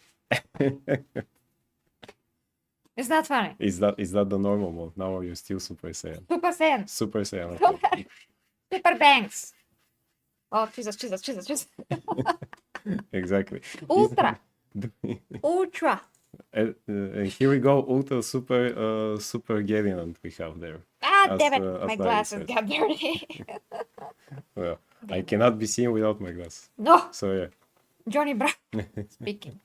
It's not funny. Is that the normal mode? Now or you still Super Saiyan? Super Saiyan. Super Saiyan. Super, Okay. super bangs. Oh, Jesus, Jesus, Jesus, Jesus. Exactly. Ultra. Ultra. And here we go. Ultra Super Galion we have there. Ah, As, damn it. as My Larry glasses said. got dirty. Well, I cannot be seen without my glass. No, So yeah. Johnny Brown speaking.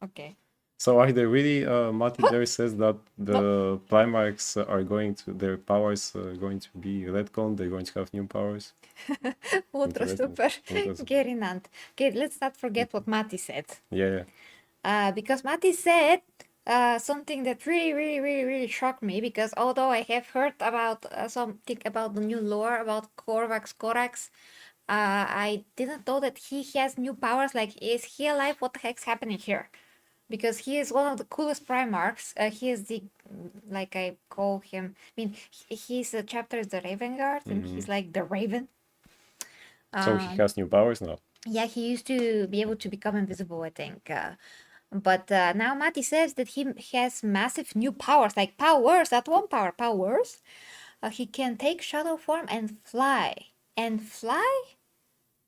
Okay. So are they really? Mati there says that the Primarchs are going to their powers are going to be retconned. They're going to have new powers. Ultra Interesting. super. Ultra super. Gerinant. Okay, let's not forget what Mati said. Yeah. Because Mati said something that really shocked me. Because although I have heard about something about the new lore about Korvax Korax, I didn't know that he has new powers. Like, is he alive? What the heck's happening here? Because he is one of the coolest Primarchs. He is the, like I call him. I mean, his chapter is the Raven Guard, and he's like the Raven. So he has new powers now. Yeah, he used to be able to become invisible, I think. But now Mati says that he has massive new powers, like powers, not one power, powers. He can take shadow form and fly. And fly?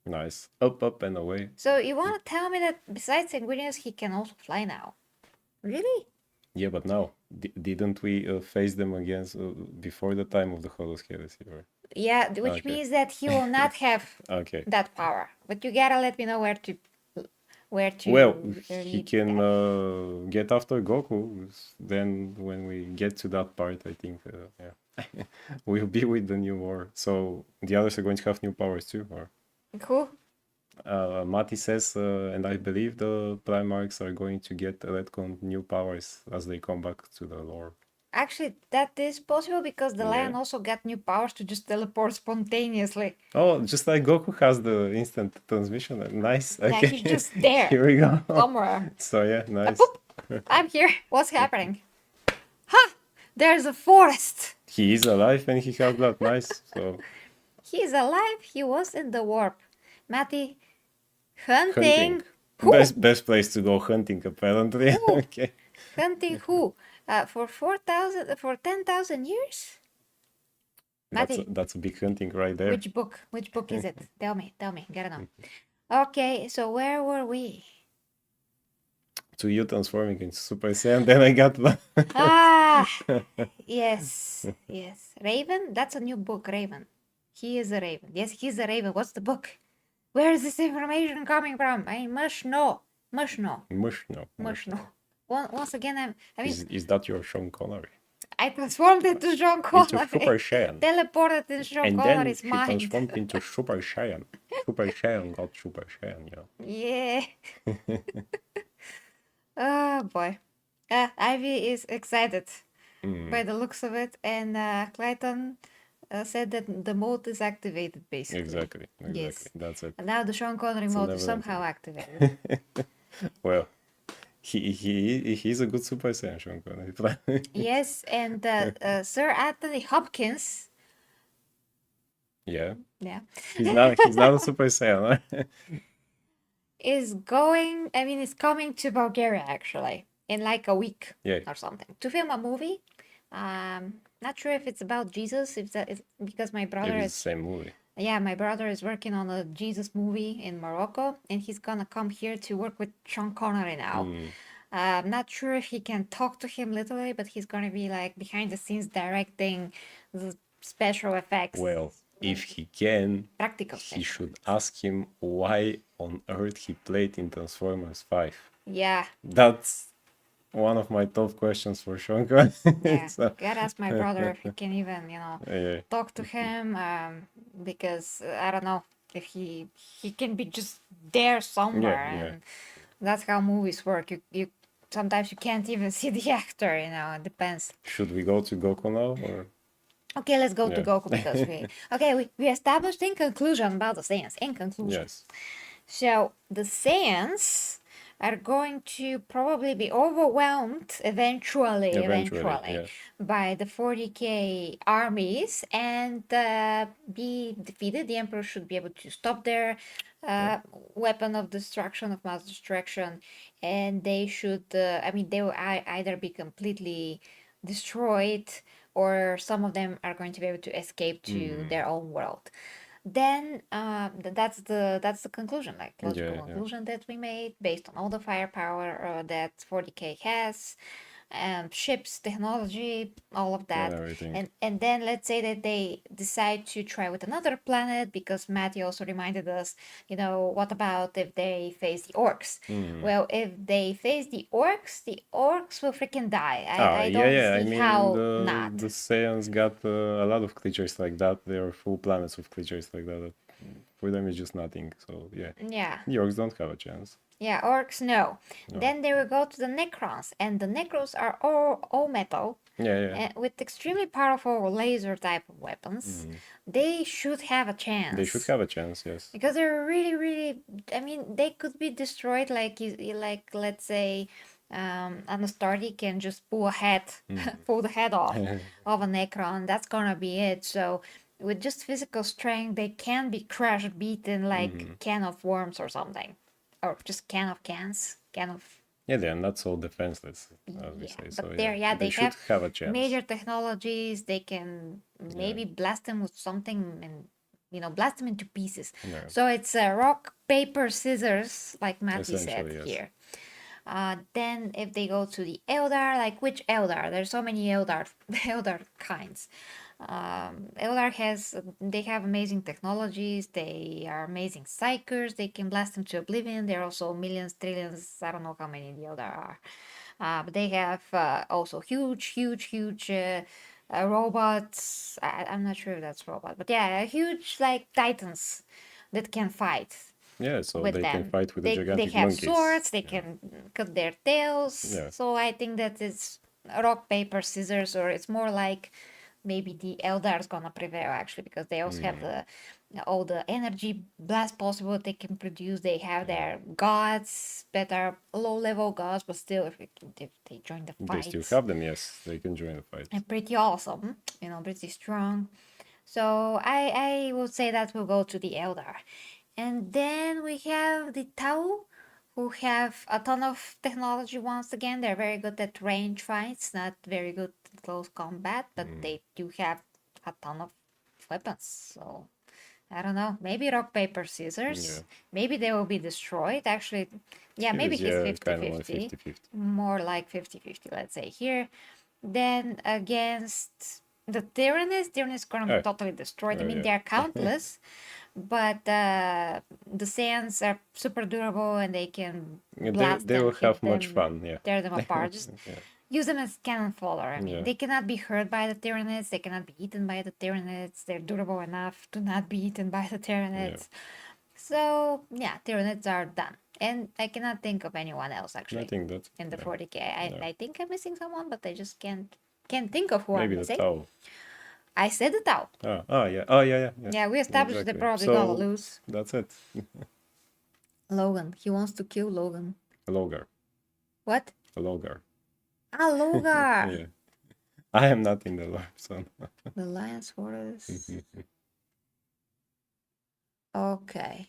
Nice. Up and away. So you want to tell me that besides ingredients, he can also fly now? Really? Yeah, but now didn't we face them against before the time of the Holoscale Receiver? Yeah, which Okay. means that he will not have Okay. that power. But you gotta let me know where to Well, he read can that. get after Goku. Then when we get to that part, I think, yeah, we'll be with the new war. So the others are going to have new powers too, or? Who? Mati says, and I believe the Primarchs are going to get retconned new powers as they come back to the lore. Actually, that is possible because the lion Yeah. also got new powers to just teleport spontaneously. Oh, just like Goku has the instant transmission. Nice. Yeah, Okay. he's just there. Here we go. Somewhere. So yeah, nice. Boop! I'm here. What's happening? Ha! There's a forest. He is alive and he has that. Nice. So He's alive. He was in the warp. Matty, hunting. hunting. Who? Best place to go hunting apparently. Who? Okay. Hunting who? For 10,000 years? Matty, That's a big hunting right there. which book? Which book is it? Tell me. Gotta know. Okay, so where were we? To you transforming into Super Saiyan, then I got the Ah, yes. Raven? That's a new book, Raven. He is a raven. Yes, he's a raven. What's the book? Where is this information coming from? I must know. Mush no. Once again, I mean, Is that your Sean Connery? I transformed into Sean Connery. Into Super Saiyan. Teleported in Sean And then Connery's he mind. transformed into Super Saiyan. Super Saiyan got Super Saiyan, you know. Yeah. Oh boy. Ivy is excited by the looks of it, and Clayton said that the mode is activated basically. Exactly. Yes. That's it. And now the Sean Connery mode is never-ending. somehow activated. Well, he's a good Super Saiyan, Sean Connery. Yes, and Sir Anthony Hopkins. Yeah. Yeah. He's not a Super Saiyan. Huh? Is coming to Bulgaria actually in like a week Yeah. or something to film a movie. Not sure if it's about Jesus, if that is because my brother It is is the same movie. yeah, my brother is working on a Jesus movie in Morocco, and he's gonna come here to work with Sean Connery now. I'm not sure if he can talk to him literally, but he's gonna be like behind the scenes directing the special effects. Well, if he can, Practical he special. should ask him why on earth he played in Transformers 5. Yeah. That's one of my top questions for Shonka. Yeah, So, gotta ask my brother if he can even, yeah, talk to him, because I don't know if he can be just there yeah, somewhere, yeah. and that's how movies work. You sometimes you can't even see the actor, it depends. Should we go to Goku now, or Okay, let's go to yeah? Goku because we established in conclusion about the Saiyans. In conclusion. Yes. So the Saiyans are going to probably be overwhelmed Eventually, eventually yes. by the 40k armies and be defeated. The Emperor should be able to stop their weapon of destruction, of mass destruction, and they should, I mean, they will either be completely destroyed or some of them are going to be able to escape to their own world. Then that's the conclusion, like logical Yeah, yeah. conclusion that we made based on all the firepower that 40k has, ships, technology, all of And that. everything. And then let's say that they decide to try with another planet, because Matthew also reminded us, what about if they face the orcs? Well, if they face the orcs will freaking die. Ah, I yeah, don't yeah. I see mean, how the not. Saiyans got a lot of creatures like that. There are full planets of creatures like that. For them, it's just nothing. So yeah, Yeah. the orcs don't have a chance. Yeah, orcs, no. No. Then they will go to the Necrons, and the Necrons are all metal, Yeah, yeah. with extremely powerful laser type of weapons. They should have a chance. They should have a chance. Yes. Because they're really, really. I mean, they could be destroyed. Like let's say, Anastardi can just pull a head, pull the head off of a Necron. That's gonna be it. So with just physical strength, they can be crushed, beaten like can of worms or something, or just can of cans, can of. Yeah, they are not so defenseless, as we Yeah, say. but So they're, yeah, they they should have a chance. major technologies. They can maybe blast them with something and blast them into pieces. Yeah. So it's rock, paper, scissors, like Matthew said Essentially, yes. here. Then if they go to the Eldar, like which Eldar? There's so many Eldar Eldar kinds. Eldar they have amazing technologies. They are amazing psychers. They can blast them to oblivion. There are also millions, trillions. I don't know how many the Eldar are. But they have also huge robots. I'm not sure if that's robot, but yeah, huge like titans that can fight Yeah, so with they can them. fight with the They gigantic have monkeys. swords. They Yeah. can cut their tails. Yeah. So I think that it's rock, paper, scissors, or it's more like maybe the Eldar's gonna prevail actually, because they also have all the energy blast possible they can produce. They have their gods that are low level gods, but still, if they join the They fight, still have them, yes. They can join the fight. and pretty awesome, pretty strong. So I would say that will go to the Eldar. And then we have the Tau, who have a ton of technology once again. They're very good at range fights, not very good at close combat, but they do have a ton of weapons. So I don't know. Maybe rock, paper, scissors. Yeah. Maybe they will be destroyed. Actually, yeah, maybe he's 50 kind of like 50. 50-50. More like 50-50, let's say here. Then against the Tyranids gonna be totally destroyed. I mean, yeah. they're countless, but the Saiyans are super durable and they can blast They them, will hit have much them, fun, yeah. tear them apart. Just use them as cannon fodder. I mean, Yeah. they cannot be hurt by the Tyranids. They cannot be eaten by the Tyranids. They're durable enough to not be eaten by the Tyranids. So yeah, Tyranids are done. And I cannot think of anyone else actually I think that in the yeah. 40k. I think I'm missing someone, but I just can't think of who Maybe I'm the missing. Tau. I said the Tau. Yeah. Yeah, we established Exactly. they're probably So, gonna lose. that's it. Logan. He wants to kill Logan. A Logar. What? A Logar. Ah, Logar! Yeah. I am not in the lab, so. The Lion's Forest. Okay.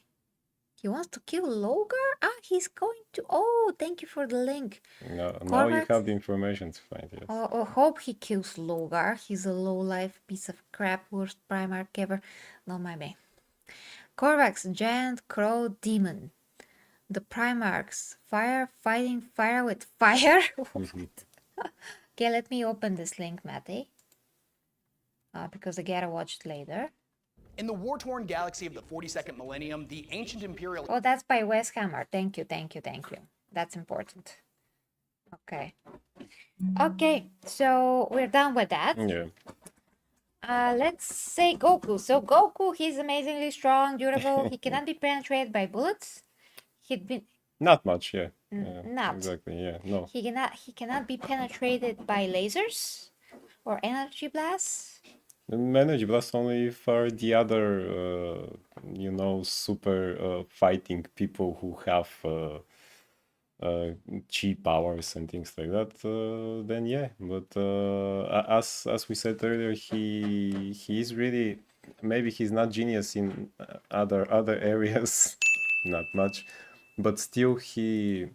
He wants to kill Logar? Ah, he's going to. Oh, thank you for the link. Now you Corvette? have the information to find it. Oh, hope he kills Logar. He's a low-life piece of crap, worst Primarch ever. Not my me. Korvax, Giant Crow Demon. The Primarchs. Fighting fire with fire? Okay, let me open this link, Matty. Because I gotta watch it later. In the war-torn galaxy of the 42nd millennium, the ancient imperial... Oh, that's by Wes Hammer. Thank you. That's important. Okay. Okay, so we're done with that. Yeah. Let's say Goku. So Goku, he's amazingly strong, durable. He cannot be penetrated by bullets. He'd been Not much, yeah. Yeah, not. exactly, yeah. No. He cannot be penetrated by lasers or energy blasts. Manage blast only for the other, super fighting people who have chi powers and things like that. Then yeah, but as we said earlier, he is really, maybe he's not genius in other areas, not much, but still he's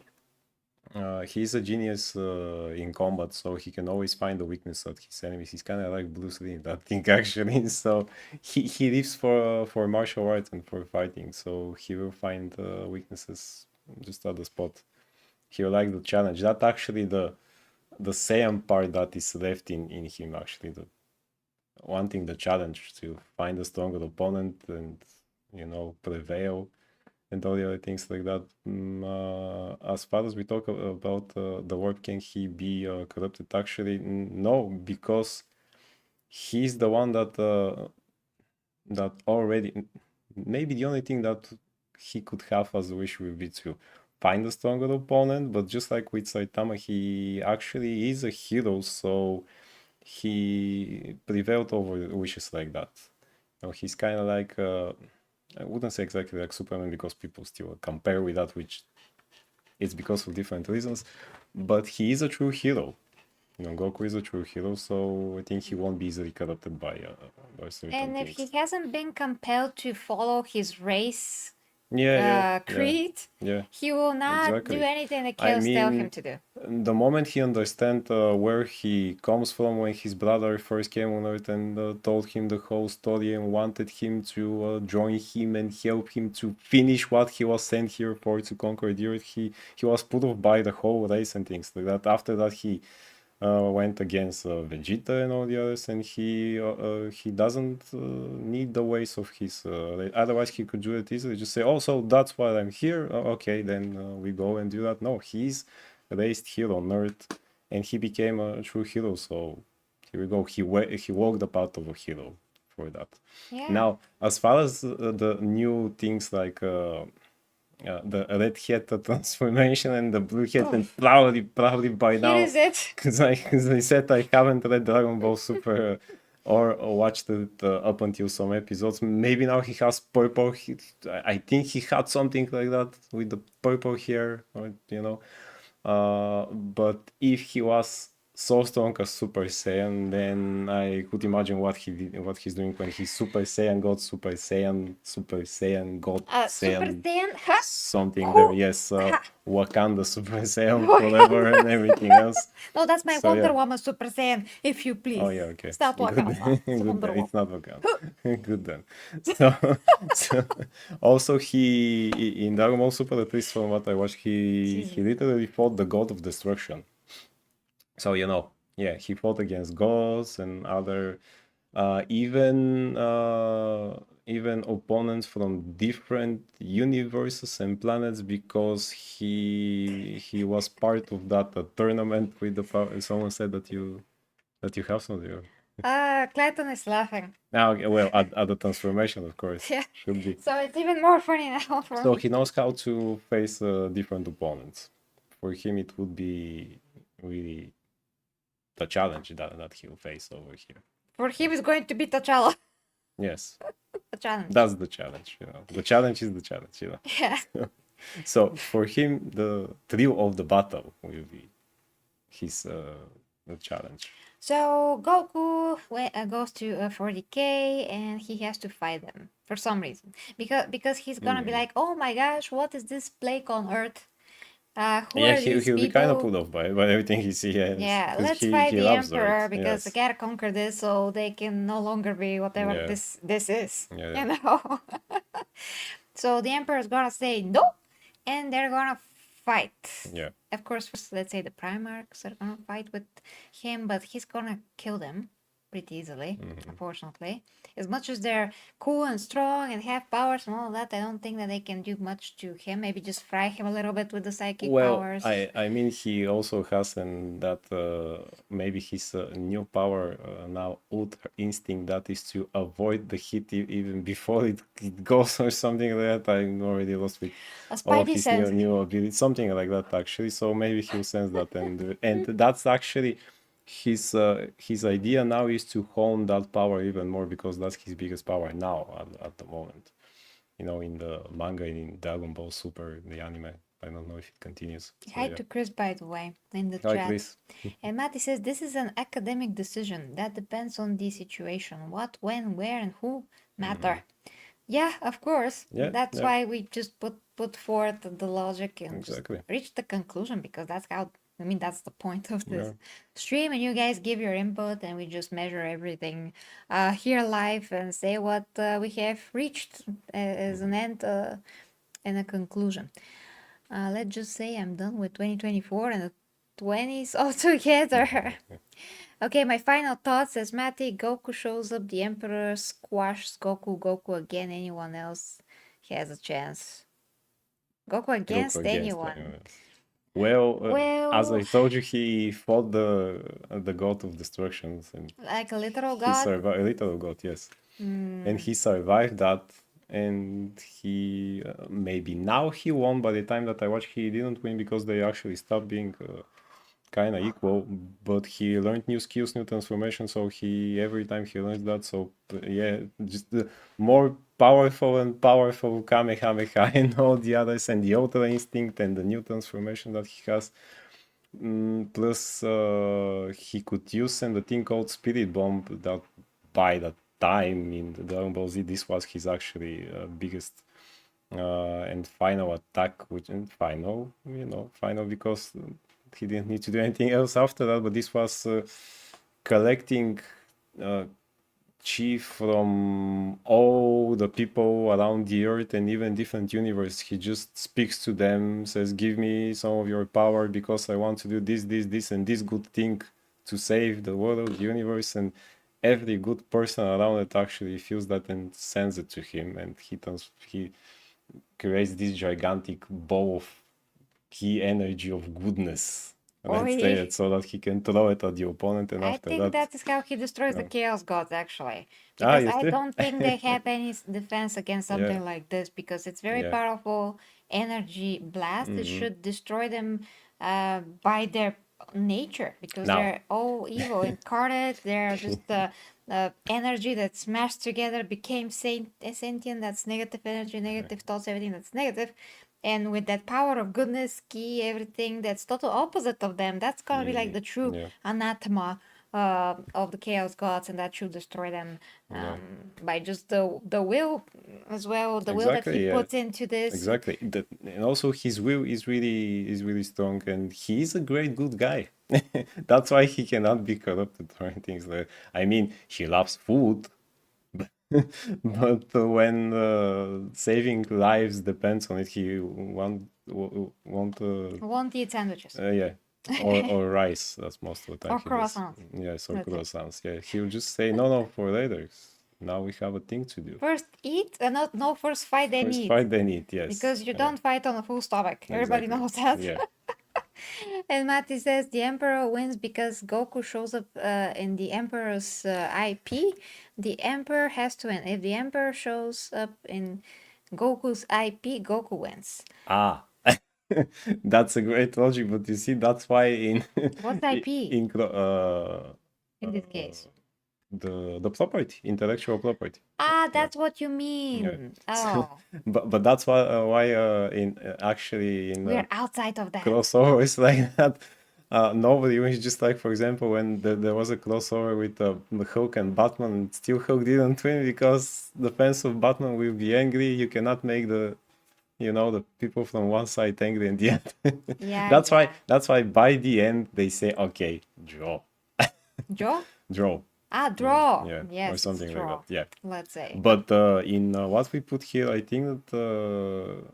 a genius in combat, so he can always find the weakness of his enemies. He's kind of like Bruce Lee in that thing, actually. So he lives for martial arts and for fighting, so he will find weaknesses just at the spot. He will like the challenge. That actually the Saiyan part that is left in him, actually, the wanting the challenge to find a stronger opponent and prevail and all the other things like that. As far as we talk about the word, can he be corrupted? Actually, no, because he's the one that already. Maybe the only thing that he could have as a wish would be to find a stronger opponent, but just like with Saitama, he actually is a hero, so he prevailed over wishes like that. He's kind of like. I wouldn't say exactly like Superman because people still compare with that, which is because of different reasons. But he is a true hero. Goku is a true hero, so I think he won't be easily corrupted by certain And if things. he hasn't been compelled to follow his race Yeah, creed, yeah, he will not do exactly. anything the I chaos tell him mean, to do. the moment he understands where he comes from, when his brother first came on Earth and told him the whole story and wanted him to join him and help him to finish what he was sent here for, to conquer the Earth, he was put off by the whole race and things like that. After that, he went against Vegeta and all the others, and he doesn't need the ways of his. Otherwise, he could do it easily. Just say, "Oh, so that's why I'm here. Okay, then we go and do that." No, he's raised here on Earth, and he became a true hero. So here we go. He walked the path of a hero for that. Yeah. Now, as far as the new things like. The red hat transformation and the blue hat, and probably by Here now, is it. because I said I haven't read Dragon Ball Super or watched it up until some episodes. Maybe now he has purple. I think he had something like that with the purple hair, or but if he was so strong as Super Saiyan, then I could imagine what he's doing when he's Super Saiyan God, Super Saiyan, Super Saiyan God, Super Saiyan, Saiyan, huh? something Who? there. Yes, Wakanda Super Saiyan forever and everything else. No, that's my So, Wonder yeah. Woman Super Saiyan, if you please. Oh yeah, okay. Stop talking Good. about Good Wonder then. Woman. It's not Wakanda. Good then. So also in Dragon Ball Super, at least from what I watched, he literally fought the God of Destruction. So yeah, he fought against gods and other even opponents from different universes and planets, because he was part of that tournament with the power. Someone said that you have something. Clayton is laughing. Now, okay, well, at the transformation, of course, Yeah. should be. So it's even more funny now for So me. he knows how to face different opponents. For him, it would be really the challenge that he'll face over here. For him, it's going to be T'Challa. Yes, The challenge. that's the challenge. The challenge is the challenge. Yeah. So for him, the thrill of the battle will be his the challenge. So Goku goes to 40K and he has to fight them for some reason, because he's gonna be like, oh my gosh, what is this plague on Earth? Who Yeah, are these he'll be kind of people? put off by everything he sees. Yeah, 'cause let's fight he the loves Emperor Earth. because I Yes. gotta conquer this so they can no longer be whatever Yeah. this is. Yeah. You know? So the Emperor's gonna say no, and they're gonna fight. Yeah. Of course, first, let's say the Primarchs are gonna fight with him, but he's gonna kill them. pretty easily, Mm-hmm. unfortunately. As much as they're cool and strong and have powers and all that, I don't think that they can do much to him. Maybe just fry him a little bit with the psychic Well, powers. I mean, he also has that maybe his new power now, Ultra Instinct, that is to avoid the hit even before it goes or something like that. I'm already lost with A all of Spidey his sense. new abilities, something like that actually. So maybe he'll sense that, and that's actually his idea now is to hone that power even more, because that's his biggest power now at the moment. You know, in the manga, in Dragon Ball Super, the anime. I don't know if it continues. So Hi yeah. to Chris, by the way, in the Hi, chat. Chris. And Matty says this is an academic decision that depends on the situation. What, when, where, and who matter. Yeah, of course. Yeah, That's yeah, why we just put forth the logic and just exactly. reach the conclusion, because that's how, I mean, that's the point of this Yeah. stream. And you guys give your input, and we just measure everything here live and say what we have reached as an end and a conclusion. Let's just say I'm done with 2024 and the 20s altogether. Okay, my final thoughts as Matty, Goku shows up, the Emperor squashes Goku again, anyone else has a chance. Goku against Goku against anyone. anyone else. Well, as I Well, told you, he fought the god of destructions, and like a literal he god. survived. A little god, yes, Mm, and he survived that. And he maybe now he won. By the time that I watched, he didn't win because they actually stopped being kind of equal. But he learned new skills, new transformation. So he every time he learns that, so yeah, just the more powerful and powerful Kamehameha and all the others, and the Ultra Instinct and the new transformation that he has. Plus, he could use and the thing called Spirit Bomb. That by that time in the Dragon Ball Z, this was his actually biggest and final attack, which and final, final because he didn't need to do anything else after that. But this was collecting chi from all the people around the earth and even different universe. He just speaks to them, says, "Give me some of your power because I want to do this, and this good thing to save the world, the universe." And every good person around it actually feels that and sends it to him, and he creates this gigantic ball of key energy of goodness. Let's say Oi. it, so that he can throw it at the opponent, and I after think that, that is how he destroys the Chaos Gods, actually. ah, Because you I see, don't think they have any defense against yeah, something like this, because it's very yeah, powerful energy blast. It mm-hmm. should destroy them by their nature, because Now, they're all evil incarnate. They're just energy that smashed together became sentient. That's negative energy, negative thoughts, everything that's negative. And with that power of goodness, key, everything that's total opposite of them, that's gonna be like the true yeah, anathema of the chaos gods, and that should destroy them yeah, by just the will as well, the will that he exactly, yeah, puts into this. exactly. And also his will is really strong, and he is a great good guy. That's why he cannot be corrupted or anything like. I mean, he loves food, but when saving lives depends on it, he won't Won't eat sandwiches yeah, or rice. That's most of the time or he does. croissants. Yes, or That's it. croissants. Yeah, he'll just say no for later. Now we have a thing to do. First eat, and not no first fight then First eat, fight, then eat. Yes. because you don't fight on a full stomach. Everybody Exactly. knows that. Yeah. And Mati says the Emperor wins because Goku shows up in the Emperor's IP. The Emperor has to win. If the Emperor shows up in Goku's IP, Goku wins. Ah. That's a great logic, but you see, that's why in What's IP in this case? the property, intellectual property. Ah, Yeah. that's what you Yeah. mean. So, Oh, but that's why in actually in we're outside of that. crossovers like that. Nobody was just like, for example, when there was a crossover with Hulk and Batman, and still Hulk didn't win because the fans of Batman will be angry. You cannot make the people from one side angry in the end. Yeah, That's why by the end they say, okay, draw, Draw? draw, Ah, draw. yeah, Yes, or it's something like draw. that. Yeah. Let's say. But in what we put here, I think that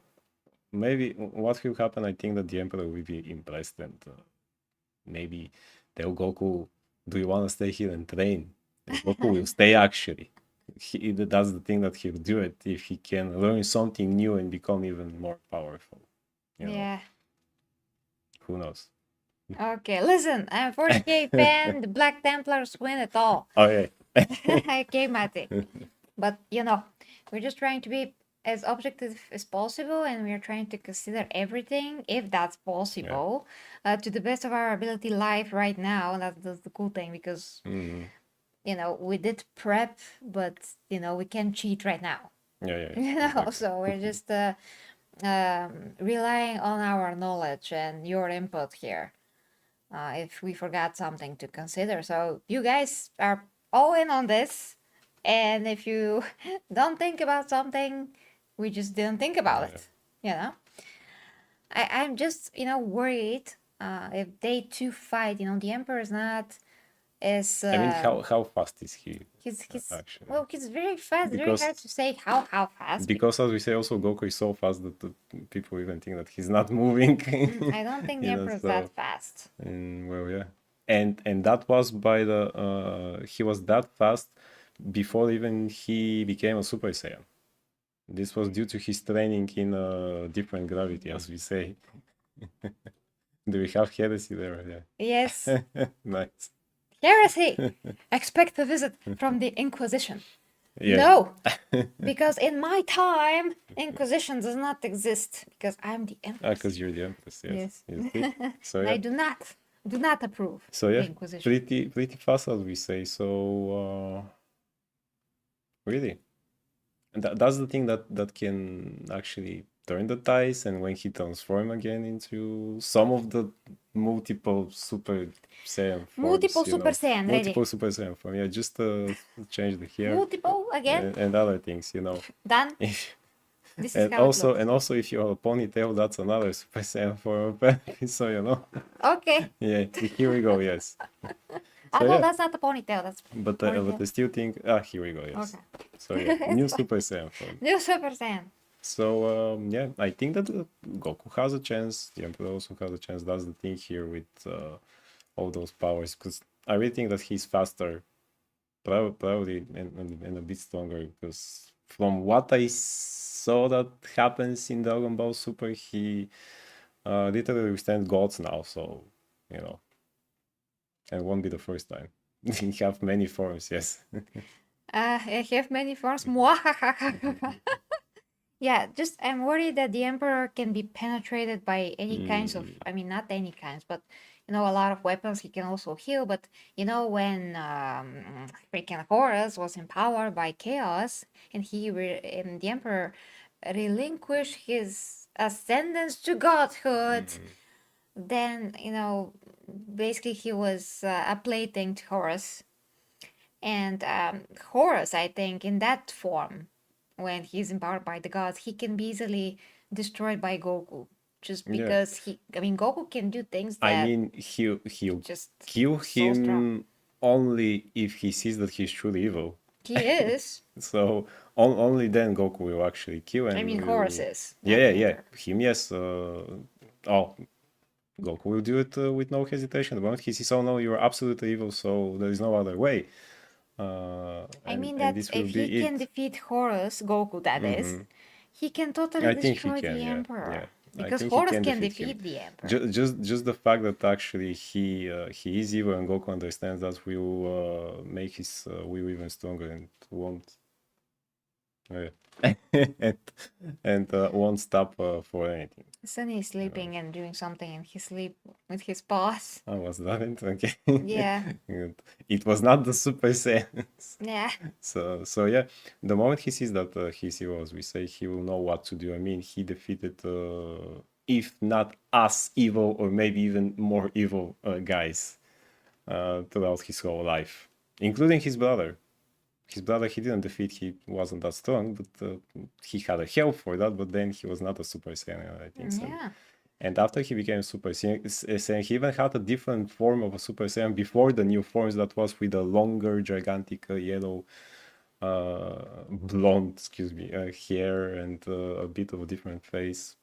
maybe what will happen, I think that the Emperor will be impressed and maybe tell Goku, do you want to stay here and train? And Goku will stay actually. That's the thing that he'll do it if he can learn something new and become even more powerful. You know, Yeah. who knows? Okay, listen, I'm 40K fan. The Black Templars win it all. Okay. Okay, Mate. But you know, we're just trying to be as objective as possible, and we're trying to consider everything, if that's possible, to the best of our ability live right now. And that's the cool thing because Mhm. you know we did prep, but you know we can't cheat right now. Yeah, You know, exactly. so we're just relying on our knowledge and your input here. If we forgot something to consider. So you guys are all in on this. And if you don't think about something, we just didn't think about Yeah. it. You know? I'm just, you know, worried if they two fight, you know, the Emperor is not as I mean, how fast is he he's actually? well, he's very fast, very Because hard to say how fast. because as we say, also Goku is so fast that the people even think that he's not moving. I don't think the You know, Emperor is so that fast. well, yeah, and that was by the he was that fast before even he became a Super Saiyan. This was due to his training in different gravity, as we say. Do we have heresy there? Yes. Yeah. Nice. Heresy! Expect a visit from the Inquisition. Yeah. No, because in my time, Inquisition does not exist because I'm the Empress. Because you're the Empress, yes. Yes. You see? So And yeah. I do not approve So the yeah, Inquisition. pretty fast as we say. So really, and that's the thing that can actually turn the ties, and when he transform again into some of the multiple Super Saiyan forms, Multiple you Super know, Saiyan, multiple ready. Super Saiyan form. Yeah, just change the hair Multiple again? and other things, you know. Done. If, This is how it looks. and also if you have a ponytail, that's another Super Saiyan form apparently. So you know. Okay. Yeah, here we go. Yes. Ah, So no, yeah. that's not the ponytail. That's But ponytail. I still think here we go. Yes. Okay. So yeah, new It's fine. Super Saiyan form. New Super Saiyan. So yeah, I think that Goku has a chance. The Emperor also has a chance. That's the thing here with all those powers, because I really think that he's faster, probably, and a bit stronger. Because from what I saw that happens in Dragon Ball Super, he literally withstands gods now. So you know, and won't be the first time. He have many forms. Yes. I have many forms. Mwahahaha. Yeah, just I'm worried that the Emperor can be penetrated by any kinds of, I mean, not any kinds, but you know, a lot of weapons. He can also heal. But you know, when freaking Horus was empowered by chaos, and and the Emperor relinquished his ascendance to godhood, then you know, basically he was a plaything to Horus. And Horus, I think, in that form, when he's empowered by the gods, he can be easily destroyed by Goku. Just Yeah. because I mean, Goku can do things that I mean, he'll just kill so strong. him only if he sees that he's truly evil. He is. So only then Goku will actually kill and I mean, will... Horus is. Yeah, not yeah, the yeah. Emperor. Him, yes. Goku will do it with no hesitation. The moment he sees, oh no, you're absolutely evil, so there is no other way. I mean And that this will if he be can it. defeat Horus, Goku that is, he can totally I think he destroy can, the yeah, Emperor. yeah. I Because think he Horus can can defeat him. defeat the Emperor. Just the fact that actually he is evil and Goku understands that will make his will even stronger and won't won't stop for anything. Sunny is sleeping and doing something in his sleep with his paws. Oh, was that it? Okay. Yeah. It was not the Super Saiyans. Yeah. So yeah, the moment he sees that he's evil, as we say, he will know what to do. I mean, he defeated, if not as evil, or maybe even more evil guys throughout his whole life, including his brother. His brother he didn't defeat, he wasn't that strong, but he had a help for that, but then he was not a Super Saiyan, I think. So. Yeah. And after he became Super Saiyan, he even had a different form of a Super Saiyan before the new forms, that was with a longer, gigantic, yellow, blonde, excuse me, hair, and a bit of a different face.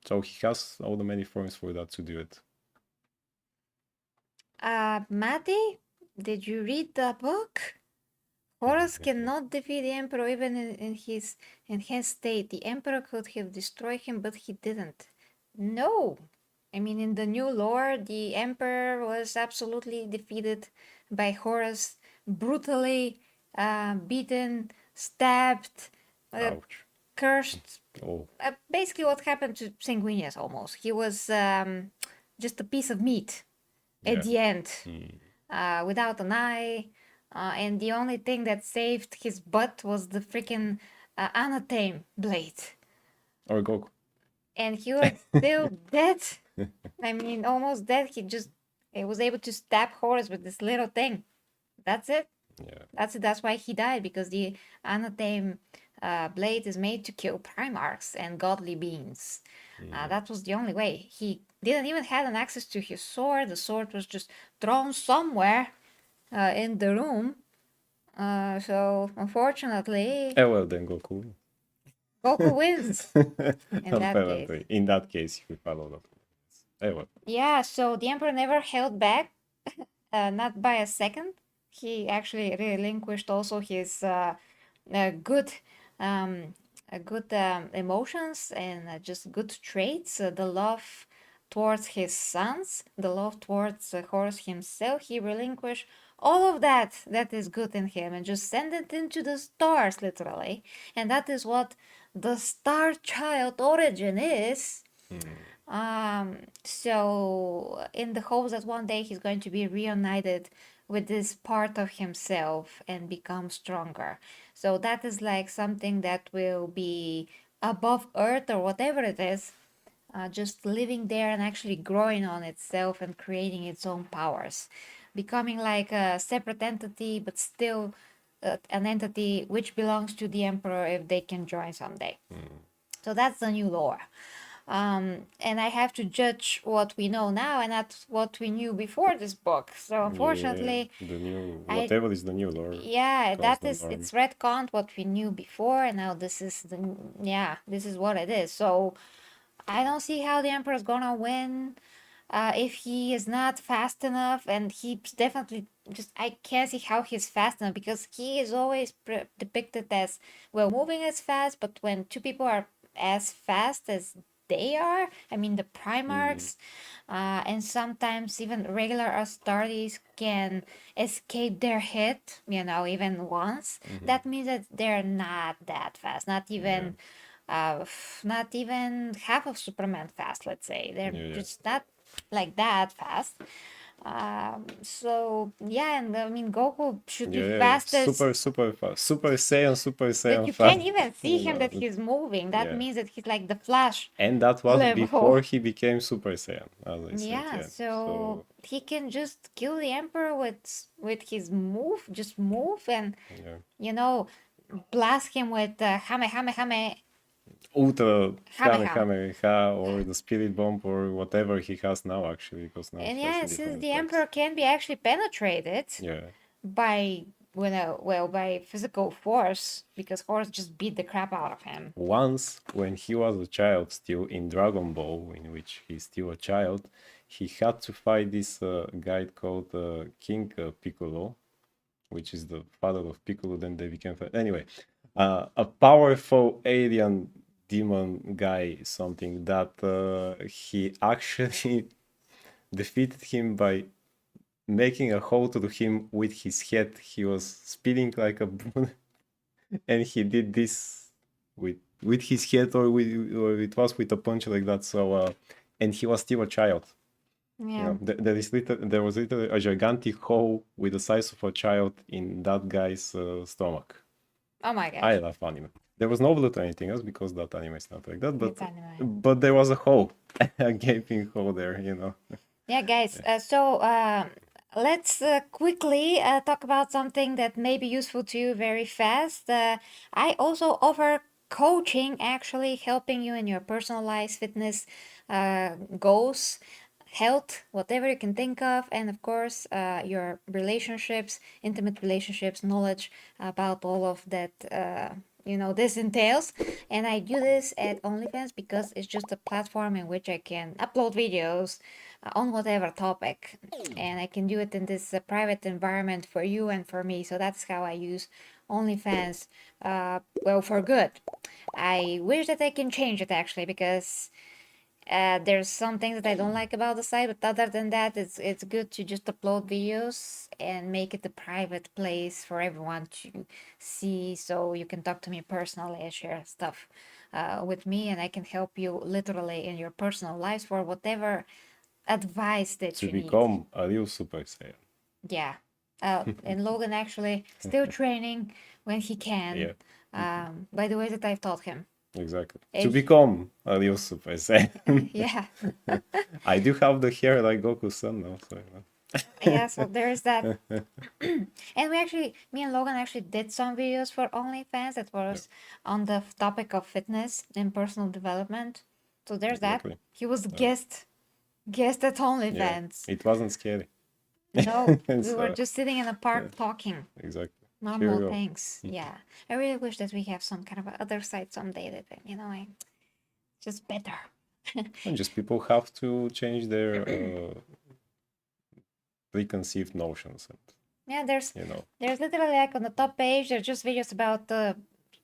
So he has all the many forms for that to do it. Matty, did you read the book? Horus cannot defeat the Emperor even in his state. The Emperor could have destroyed him, but he didn't. No. I mean, in the new lore, the Emperor was absolutely defeated by Horus, brutally beaten, stabbed, Ouch. cursed. Oh, Basically, what happened to Sanguinius almost. He was just a piece of meat yeah. at the end, Mm. without an eye. And the only thing that saved his butt was the freaking Anatame blade. Or Goku. And he was still dead. I mean, almost dead. He was able to stab Horus with this little thing. That's it. Yeah. That's it. That's why he died, because the Anatame blade is made to kill Primarchs and godly beings. That was the only way. He didn't even have an access to his sword. The sword was just thrown somewhere in the room. So unfortunately, Well, then Goku wins. Goku wins in that case. Apparently, in that case, if we follow that. Well. Yeah, so the Emperor never held back, not by a second. He actually relinquished also his good, um, good emotions and just good traits. The love towards his sons, the love towards Horus himself. He relinquished all of that is good in him and just send it into the stars, literally. And that is what the Star Child origin is. So in the hopes that one day he's going to be reunited with this part of himself and become stronger. So that is like something that will be above earth or whatever it is, just living there and actually growing on itself and creating its own powers, becoming like a separate entity, but still an entity which belongs to the Emperor if they can join someday. So that's the new lore. And I have to judge what we know now and not what we knew before this book. So unfortunately, Yeah, the new I whatever is the new lore. yeah, Cause that the is norm. it's retconned what we knew before, and now this is this is what it is. So I don't see how the Emperor's gonna win. If he is not fast enough, and he's definitely just, I can't see how he's fast enough, because he is always depicted as, well, moving as fast, but when two people are as fast as they are, I mean, the Primarchs, and sometimes even regular Astartes can escape their hit, even once. That means that they're not that fast, not even. Not even half of Superman fast, let's say. They're Yeah. just not like that fast. So yeah, and I mean Goku should be Yeah, fastest. super fast. Super That Saiyan you fast. can't even see You him know, that he's moving. That yeah. means that he's like the Flash And that was level. before he became Super Saiyan, as I said. Yeah, Yeah. so he can just kill the Emperor with his move, just move, and Yeah. blast him with Hame. Ultra Kamehameha. Kamehameha or the Spirit Bomb or whatever he has now, actually, because now And he has yeah, a since different the effects. Emperor can be actually penetrated Yeah. by, by physical force, because Horus just beat the crap out of him. Once, when he was a child, still in Dragon Ball, in which he's still a child, he had to fight this guy called King Piccolo, which is the father of Piccolo. Then they became anyway, a powerful alien demon guy, something that he actually defeated him by making a hole to him with his head. He was spinning like a and he did this with his head, or it was with a punch like that. So and he was still a child. Yeah. There was literally a gigantic hole with the size of a child in that guy's stomach. Oh my gosh. I love anime. There was no blood or anything else, because that anime is not like that. It's anime. But there was a hole, a gaping hole there. Yeah, guys. So let's quickly talk about something that may be useful to you very fast. I also offer coaching, actually helping you in your personalized fitness goals, health, whatever you can think of, and of course your relationships, intimate relationships, knowledge about all of that this entails. And I do this at OnlyFans because it's just a platform in which I can upload videos on whatever topic, and I can do it in this private environment for you and for me. So that's how I use OnlyFans, well, for good. I wish that I can change it actually, because there's some things that I don't like about the site, but other than that, it's good to just upload videos and make it a private place for everyone to see, so you can talk to me personally and share stuff with me, and I can help you literally in your personal lives for whatever advice that To you need. become a real Super Saiyan. Yeah. And Logan actually still training when he can. Yeah. By the way that I've taught him. Exactly. If- To become a real Super Saiyan. Yeah. I do have the hair like Goku's son now, so Yeah, so there's that. And me and Logan actually did some videos for OnlyFans that was on the topic of fitness and personal development. So there's Exactly. that. He was guest at yeah, OnlyFans. it wasn't scary. No, we So, were just sitting in a park talking. Exactly. Normal Cheerio. things. Yeah. I really wish that we have some kind of other site someday that, just better. And just people have to change their preconceived notions, and Yeah, there's you know, there's literally like on the top page, there's just videos about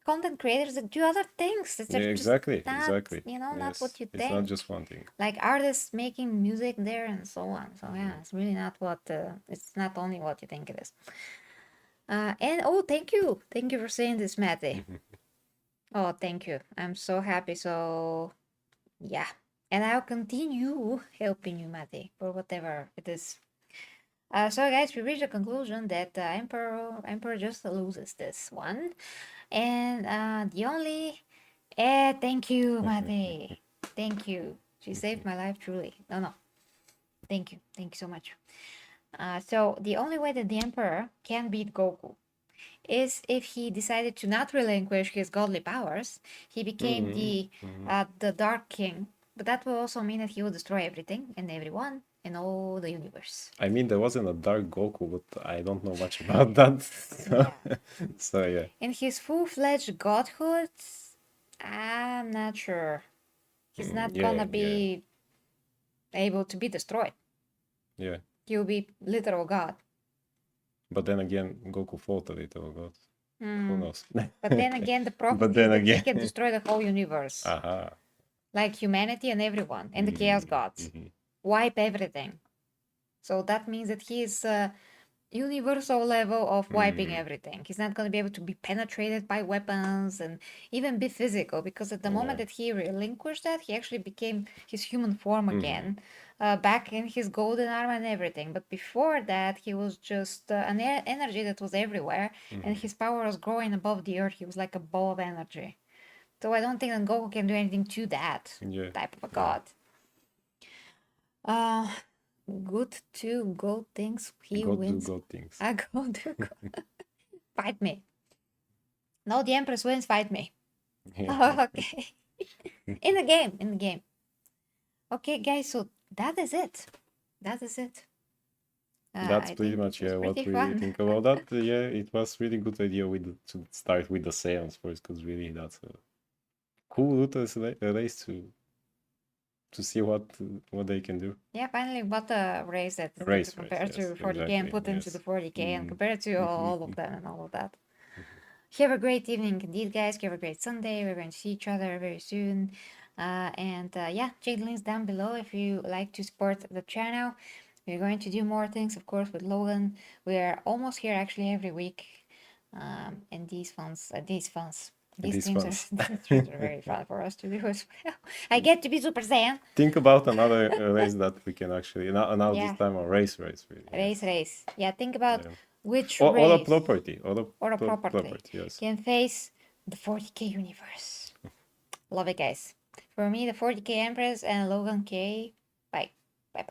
content creators that do other things. That yeah, are just exactly, not, exactly. not Yes, what you it's think. not just one thing. Like artists making music there and so on. So yeah, it's really not what it's not only what you think it is. And thank you for saying this, Matty. Oh, thank you. I'm so happy. So yeah, and I'll continue helping you, Matty, for whatever it is. So guys, we reached a conclusion that Emperor just loses this one, and the only thank you, Mate. Thank you. She saved my life truly. No. Thank you so much. So the only way that the Emperor can beat Goku is if he decided to not relinquish his godly powers. He became the Dark King, but that will also mean that he will destroy everything and everyone in all the universe. I mean, there wasn't a Dark Goku, but I don't know much about that. So Yeah. so yeah. In his full-fledged godhood, I'm not sure. He's not yeah, gonna be able to be destroyed. Yeah. He'll be literal god. But then again, Goku fought a little god. Who knows? But then again, the problem But is then that he again- can destroy the whole universe. Aha. Like humanity and everyone, and the Chaos Gods. Wipe everything. So that means that he is universal level of wiping everything. He's not going to be able to be penetrated by weapons and even be physical, because at the moment that he relinquished that, he actually became his human form again, back in his golden arm and everything. But before that, he was just an energy that was everywhere, and his power was growing above the earth. He was like a ball of energy. So I don't think that Goku can do anything to that type of a god. Good to go things he God wins. do God things. I go to go. Fight me. No, the Empress wins, fight me. Yeah. Okay. In the game. Okay, guys, so that is it. That's I pretty think much it was what pretty we fun. think about that. Yeah, it was really good idea to start with the Saiyans first, because really that's a cool ruthless race to see what they can do. Yeah, finally got a race that Race, compared yes, to 40k and exactly, put into yes. the 40k and compared to all of them and all of that. Have a great evening indeed, guys. Have a great Sunday. We're going to see each other very soon. Yeah, check the links down below if you like to support the channel. We're going to do more things, of course, with Logan. We're almost here actually every week. And these streams are very fun for us to do as well. I get to be Super Saiyan. Think about another race that we can actually now Yeah. this time a race really. Race. Yeah, think about which Or a race property. or a property Yes. can face the 40k universe. Love it, guys. For me, the 40k Empress and Logan K. Bye. Bye.